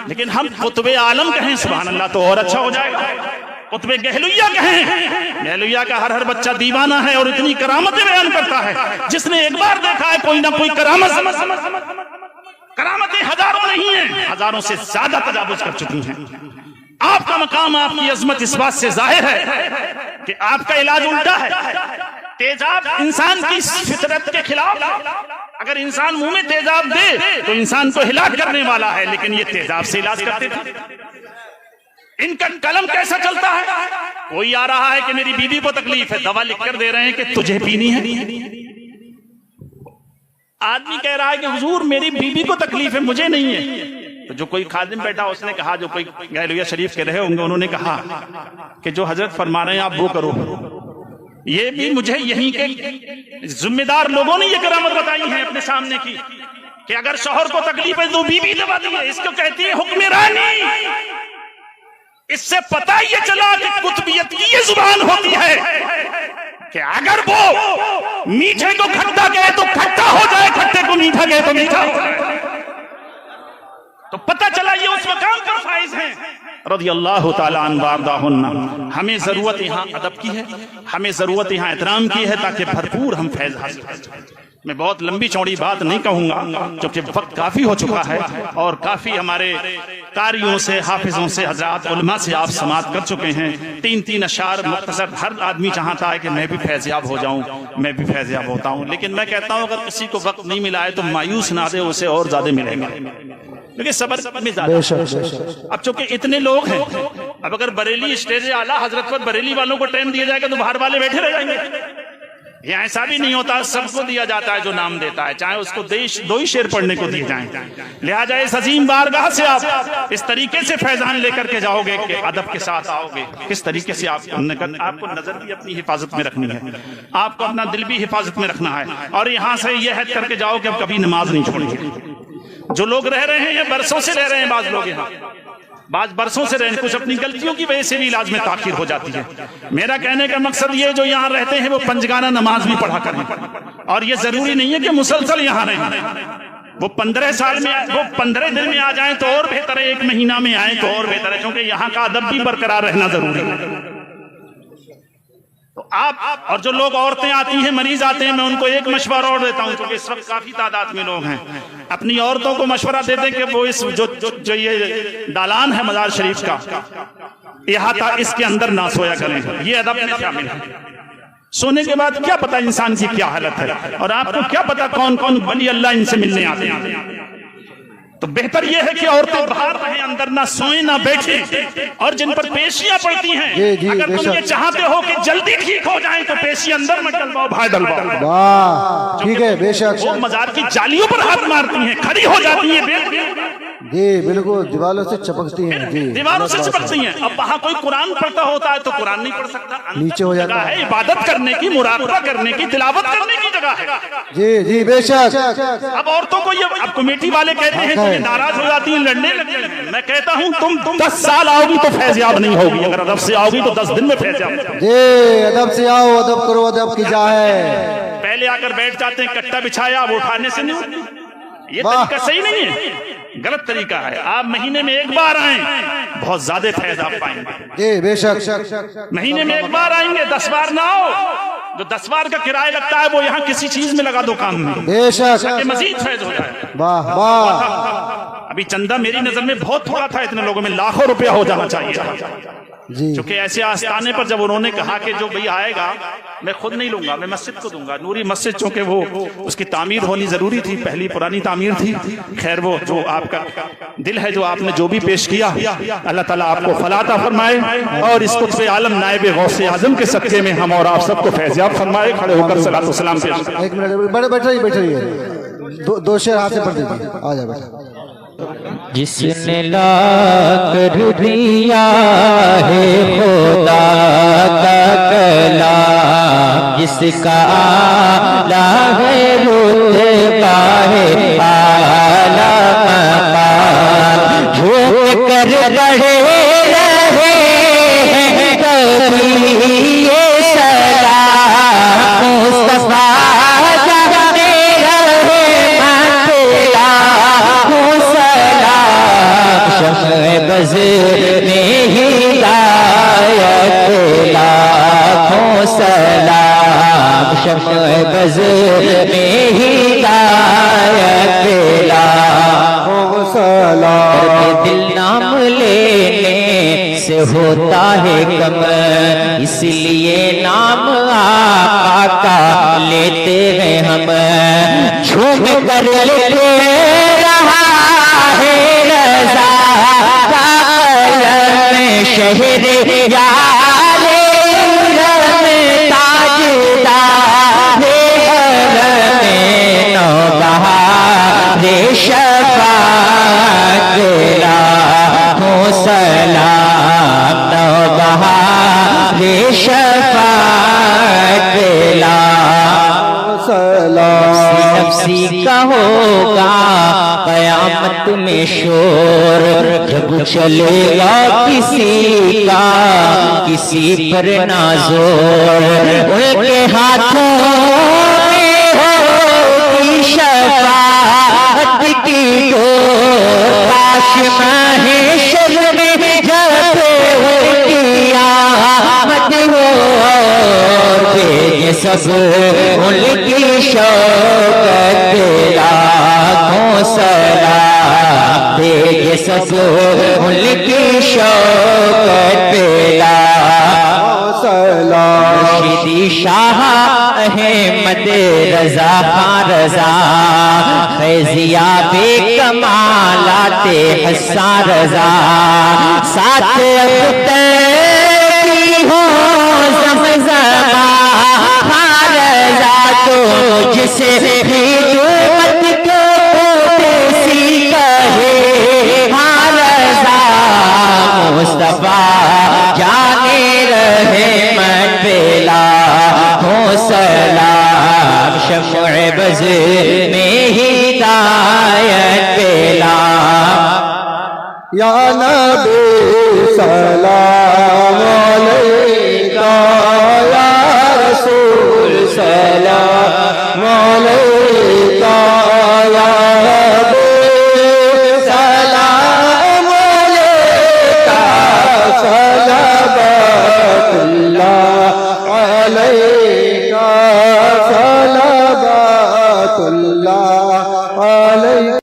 लेकिन हम कुतुबे आलम कहें सुभान अल्लाह तो और अच्छा हो जाएगा। कुतुबे गहलुया कहें, गहलुया का हर बच्चा दीवाना है और इतनी करामतें बयान करता है। जिसने एक बार देखा है कोई ना कोई करामत, करामतें हजारों नहीं है, हजारों से ज्यादा तजावुज कर चुकी हैं। आपका मकाम, आपकी अजमत इस बात से जाहिर है कि आपका इलाज उल्टा है। तेजाब इंसान की फितरत के खिलाफ है। अगर इंसान मुंह में तेजाब दे तो इंसान को हिलाक करने वाला है, लेकिन ये तेजाब से इलाज करते थे। इनका कलम कैसा चलता है? कोई आ रहा है कि मेरी बीवी को तकलीफ है, दवा लिख कर दे रहे हैं कि तुझे पीनी है। आदमी कह रहा है कि हुजूर मेरी बीवी को तकलीफ है, मुझे नहीं है। तो जो कोई खादिम बैठा उसने कहा, जो कोई गैलुया शरीफ के रहे होंगे, उन्होंने कहा कि जो हजरत फरमा रहे हैं आप वो करो। ये भी मुझे यहीं के जिम्मेदार लोगों ने ये करामत बताई है अपने सामने की कि अगर शौहर को तकलीफ है तो बीवी दबा दी है। इसको कहती है हुक्म रानी। इससे पता ये चला कि कुतुबियत की ये जुबान होती है कि अगर वो मीठे को खट्टा कहे तो खट्टा हो जाए, खट्टे को मीठा कहे तो मीठा हो जाए। तो पता चला ये उस मकाम पर फाइज है। रज़ियल्लाहु ताला अन्हु वारदाहुन्ना। हमें जरूरत यहाँ अदब की है, हमें जरूरत यहाँ एहतराम की है, ताकि भरपूर हम फैज हासिल कर सकें। मैं बहुत लंबी चौड़ी बात नहीं कहूंगा क्योंकि वक्त काफी हो चुका है और काफी हमारे कारियों से, हाफिजों से, हजरात उलमा से आप समात कर चुके हैं। 3-3 अशार मुख्तसर। हर आदमी चाहता है कि मैं भी फैज़याब हो जाऊं, मैं भी फैज़याब होता हूं, लेकिन मैं कहता हूं अगर किसी को वक्त नहीं मिला है तो मायूस ना दे, उसे और ज्यादा मिलेगा, क्योंकि सबर में ज्यादा। अब चूंकि इतने लोग हैं, अब अगर बरेली स्टेज आला हजरत पर बरेली वालों को टाइम दिया जाएगा तो बाहर वाले बैठे रह जाएंगे। ये ऐसा भी नहीं होता, सबको दिया जाता है जो नाम देता है, चाहे उसको 2 ही शेर पढ़ने को दिए जाएं। लिहाजा इस अजीम बारगाह से आप इस तरीके से फैजान लेकर के जाओगे कि अदब के साथ आओगे। किस तरीके से आपको नजर भी अपनी हिफाजत में रखनी है, आपको अपना दिल भी हिफाजत में रखना है, और यहाँ से यह हद करके जाओ कि अब कभी नमाज नहीं छोड़ेंगे। जो लोग रह रहे हैं ये बरसों से रह रहे हैं, बाज लोग यहाँ बाज बरसों से रहे, कुछ अपनी गलतियों की वजह से भी इलाज में ताखीर हो जाती है। मेरा कहने का मकसद ये, जो यहाँ रहते हैं वो पंजगाना नमाज भी पढ़ा करें, और ये जरूरी नहीं है कि मुसलसल यहाँ रहें। वो 15 साल में, वो 15 दिन में आ जाएं तो और बेहतर है, 1 महीना में आए तो और बेहतर है, क्योंकि यहाँ का अदब भी बरकरार रहना जरूरी है। तो आप और जो लोग औरतें आती हैं, मरीज आते हैं, मैं उनको एक मशवरा और देता हूं, क्योंकि इस वक्त काफी तादाद में लोग हैं, अपनी औरतों को मशवरा दे दें कि वो इस जो ये दालान है मजार शरीफ का, यहाँ इसके अंदर ना सोया करें। ये अदब में शामिल है। सोने के बाद क्या पता इंसान की क्या हालत है, और आपको क्या पता कौन कौन वली अल्लाह इनसे मिलने आते हैं। तो बेहतर यह है कि औरतें बाहर रहें, अंदर ना सोए ना बैठे, और जिन पर पेशियां पड़ती हैं, अगर तुम ये चाहते हो कि जल्दी ठीक हो जाएं तो पेशी अंदर मत डलवाओ, बाहर डलवाओ।
ठीक है, बेशक।
वो मजार की जालियों पर हाथ मारती हैं, खड़ी हो जाती हैं,
जी बिल्कुल, दीवारों से चिपकती हैं, जी
दीवारों से चिपकती हैं। अब वहाँ कोई कुरान पढ़ता होता है तो कुरान नहीं पढ़ सकता,
नीचे हो जाता है।
इबादत करने की, मुराकबा करने की, तिलावत करने की जगह है।
जी जी बेशक।
अब औरतों को ये, अब कमेटी वाले कहते हैं तो ये नाराज हो जाती हैं, लड़ने लगते हैं। मैं कहता हूँ तुम 10 साल आओगी तो फैज़याब नहीं होगी, अगर अदब से आओगी तो 10 दिन में फैज़याब।
जी अदब से आओ, अदब करो, अदब की जाए।
पहले आकर बैठ जाते हैं, कट्टा बिछाया, अब उठाने से नहीं, ये तरीका सही नहीं है, गलत तरीका है। आप महीने में 1 बार आए, बहुत ज्यादा फैज आप पाएंगे।
जी बेशक।
महीने में 1 बार आएंगे, 10 बार ना आओ, जो 10 बार का किराया लगता है वो यहाँ किसी चीज में लगा दो काम में,
बेशक,
मजीद फैज हो जाए।
वाह वाह।
अभी चंदा मेरी नजर में बहुत थोड़ा था, इतने लोगों में लाखों रुपया हो जाना चाहिए। क्योंकि ऐसे आस्थाने पर जब उन्होंने कहा कि जो भाई आएगा मैं खुद नहीं लूंगा, मैं मस्जिद को दूंगा, नूरी मस्जिद, चूंकि वो उसकी तामीर होनी जरूरी थी, पहली पुरानी तामीर थी। खैर वो जो आपका दिल है, जो आपने जो भी पेश किया, अल्लाह ताला आपको फलाता फरमाए, और इस कुतुब आलम नायब गौसे आजम के सदके में हम और आप सबको फैज़याब फरमाए। खड़े होकर सलातो सलाम पेश करें।
1 मिनट, बैठ रही 2 शेर हाथ से पढ़ दीजिए, आ जाए बेटा।
जिसने ला कर दिया है खुदा का कलाम, जिसका आला है रुतबा है आला मकाम, झुक कर बढ़े रहे हैं कभी ये सलाम, मुस्तफा बज़ में हिदायत लाखों सलाम, शम्अ बज़ में हिदायत लाखों सलाम। दिल नाम लेने से होता है कम, इसलिए नाम आका का लेते हैं हम। झूम कर लेते रहा है रज़ा का कलम, शहर यारे ताजदार नौबहार शफ़ाअत लाखों सलाम, नौबहार शफ़ाअत लाखों सलाम। नफ्सी का होगा क़यामत में शोर, जब चलेगा किसी का किसी पर ना जोर। उनके हाथों में होगी शफ़ाअत की डोर, काश महशर में जब उनकी आमद हो, ये सब उनकी शौकत लाखों सलाम, ये सब उनकी शौकत लाखों सलाम। मुर्शिदी शाह अहमद रज़ा खां रज़ा, फैज़िया बेकमालाते हस्सा रज़ा, साथ अब की हो ज़मज़मा रज़ा, तो जिसे भी मत को देसी कहे रज़ा, मुस्तफ़ा जाने रहे मन पेला हो सलाम, शफ़े बज़ में हिदायत पेला।
या नबी सलाम अलैका, या रसूल सलाम अलैका, या नबी सलाम अलैका, सलावतुल्लाह अलैका, सलावतुल्लाह अलैका।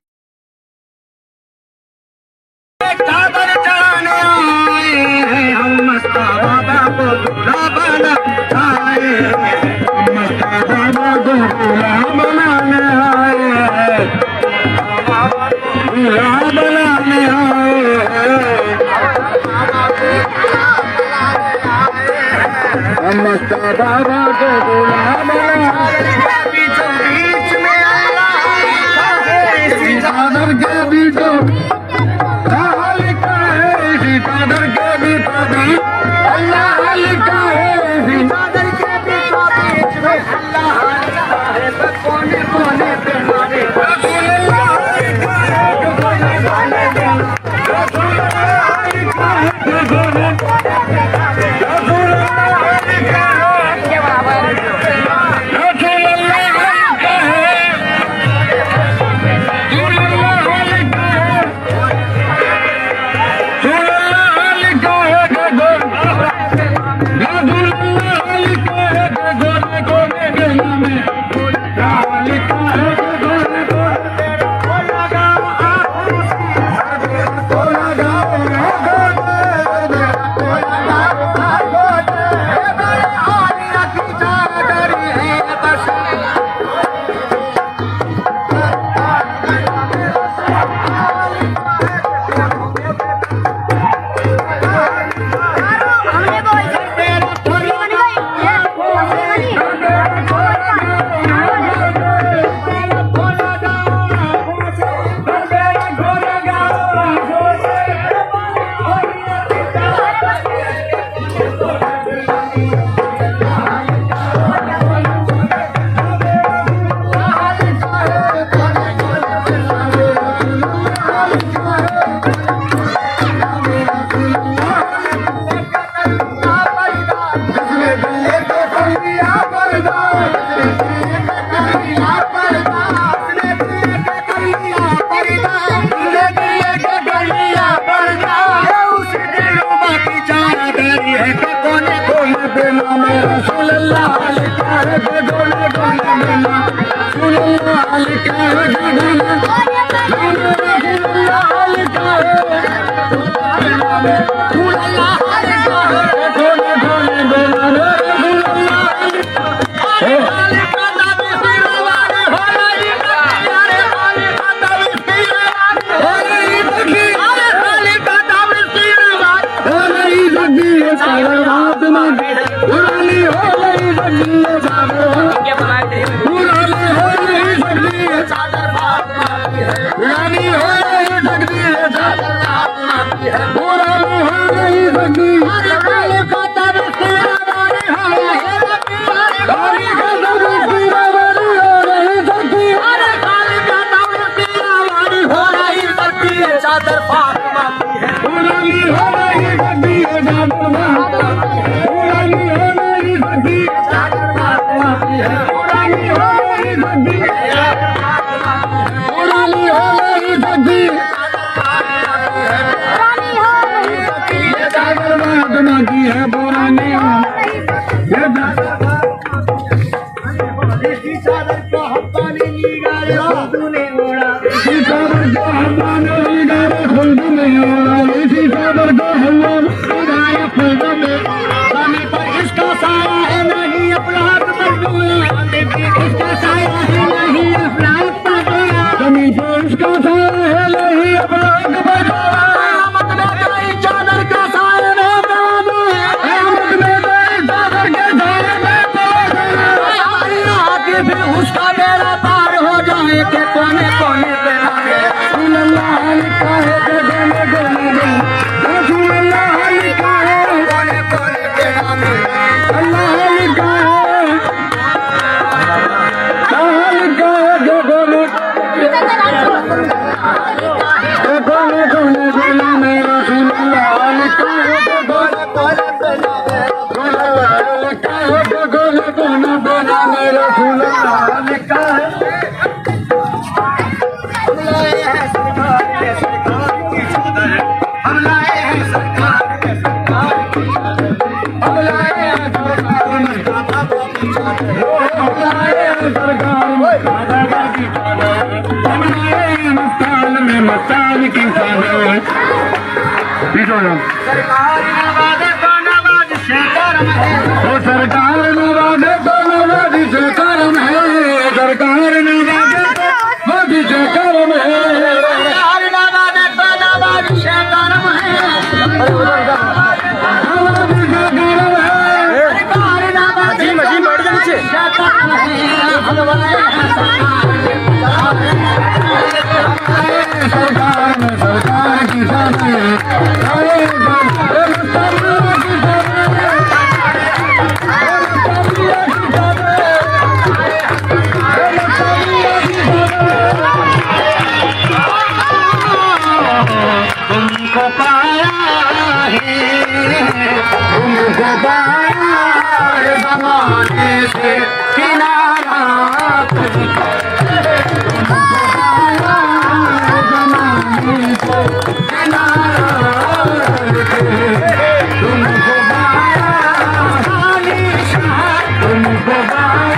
चादर चढ़ाने आए हैं हम, मस्ताबा को दूल्हा बनाए हैं, मस्ताबा को दूल्हा बनाने आए हैं, दूल्हा बनाने आए हैं, मस्ताबा को दूल्हा बनाने। बीच में चादर के बीचों चादर के बीच अल्लाह लिखा है, चादर के बीच में अल्लाह लिखा है, कोने कोने पे मारे रसूल अल्लाह लिखा है, कोने कोने पे रसूल अल्लाह लिखा है, कोने कोने पे रसूल अल्लाह लिखा है, के बाबा रसूल अल्लाह लिखा है,
Allah चादर फातिमा की है पुरानी हो नहीं सकती ये चादर पुरानी हो नहीं सकती ये चादर फातिमा की है पुरानी हो नहीं सकती ये चादर फातिमा की है पुरानी हो नहीं सकती काली खाता में तेरा वाली है काली खाता में तेरा वाली हो नहीं सकती अरे काली खाता में तेरा वाली हो नहीं सकती ये चादर फातिमा की है पुरानी हो नहीं सकती ये चादर फातिमा पुरानी हो नहीं सकती चादर फातिमा की है पुरानी हो नहीं सकती पुरानी हो नहीं सकती ये चादर फातिमा की है पुरानी हो ये चादर को हत्तानी निगारे खुद ने ओढ़ा इसी चादर को हत्तानी निगारे खुद ने ओढ़ा इसी चादर को हल्ला निगारे खुद ने स्वामी पर इसका साया है नहीं अपराध पर डोला इसका साया है नहीं अपराध पर डोला स्वामी पर इसका साया है नहीं अपराध पर डोला मत में गई चादर का साया ने दबा दो मत में गई चादर के साया ने दबा दो हमारी आगे भी उसका बेड़ा पार हो जाए के कोने कोने पे लागे अल्लाह लिखा है के कोने कोने पे अल्लाह लिखा है कोने कोने पे लागे अल्लाह लिखा है जो कोने कोने पे लागे रसूल अल्लाह लिखा है जो कोने कोने पे लागे लिखा है जो कोने कोने पे लागे रसूल अल्लाह लिखा है हम लाए हैं सरकार के सरकार की चादर हम लाए हैं सरकार में दादा की चादर हम लाए हैं सरकार में दादा की चादर हम लाए हैं मस्तान में मस्तान की चादर सरकार नवाज़े को नवाज़ से करम है वो सरकार नवाज़े को नवाज़ से करम है सरकार नवाज़े को नवाज़ से करम है सरकार नवाज़े को नवाज़ से करम है सरकार नवाज़े मशीन बैठ जाए नीचे सरकार में सरकार की तुमको पाया है तुमको पाया है ज़माने से किनारा तुमको पाया है ज़माने से किनारा तुमको पाया तुमको पाया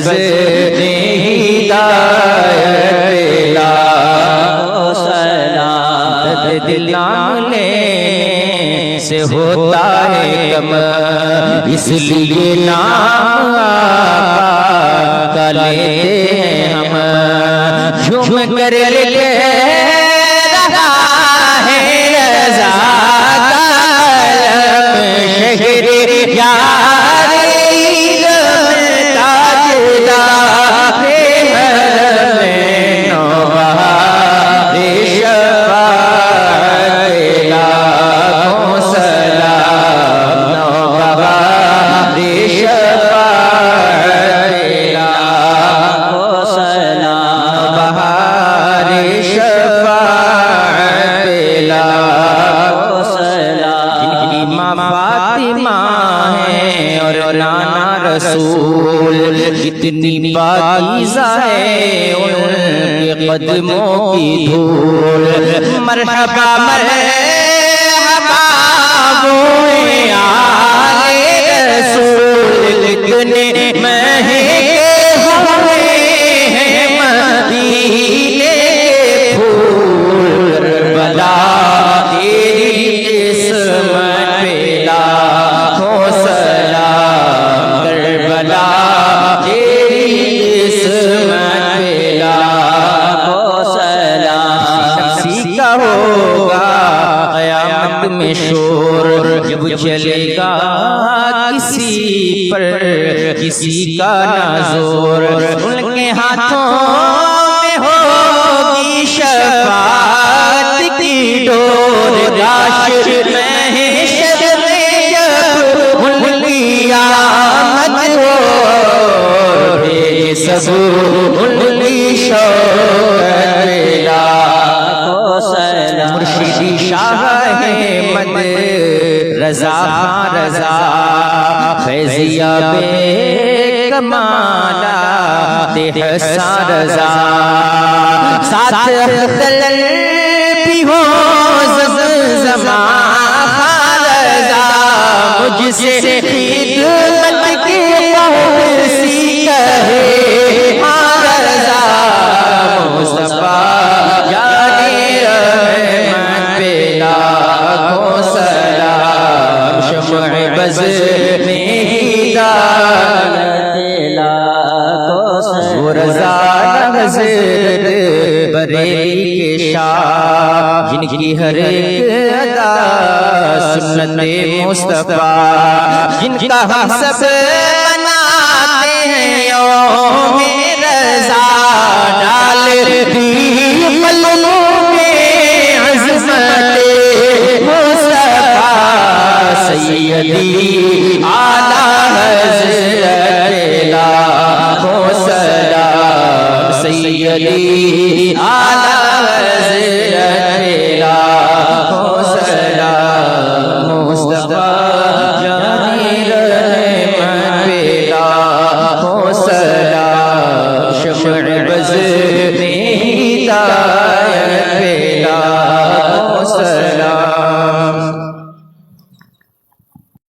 ने हिदायत ला सलाम दिल नामने से होता है कम इसलिए नाम का लेते हैं हम झूम कर ले रहा है रज़ा का शहर यारी ताजदार रसूल कितनी पाकीज़ा है उनके कदमों की धूल मरहबा मरहबा वो आले रसूल कितने महंगे हुए हैं मदीने फूल करबला तेरी किस्मत पे लाखों सलाम करबला तेरी किस्मत पे लाखों सलाम शख्सी का होगा क़यामत में शोर जब चलेगा किसी पर किसी का ना जोर उनके हाथों में होगी शफाअत की डोर गाशिर महशर में जब उनकी आमद हो सब उनकी शौकत लाखों सलाम मुर्शिदी शाह है मद रज़ा रज़ा फैज़िया बे कमाला तेहसा रज़ा साथ अख्तर भी हो ज़मा रज़ा मुझसे खिदमत की सी कहे रज़ा मुस्तफ़ा यानी रहमत पे लाखों सलाम शम्अ बज़ में हिदायत लाखों सलाम रज़ा नज़र बरेली के शाह जिनकी हर एक अदा सुन्नते मुस्तफ़ा जिनका हम सब मनाते हैं यौम रज़ा डाल दी कलमों में अज़मते मुस्तफ़ा सैयदी आला हज़रत लाखों सलाम सैयदी आला हज़रत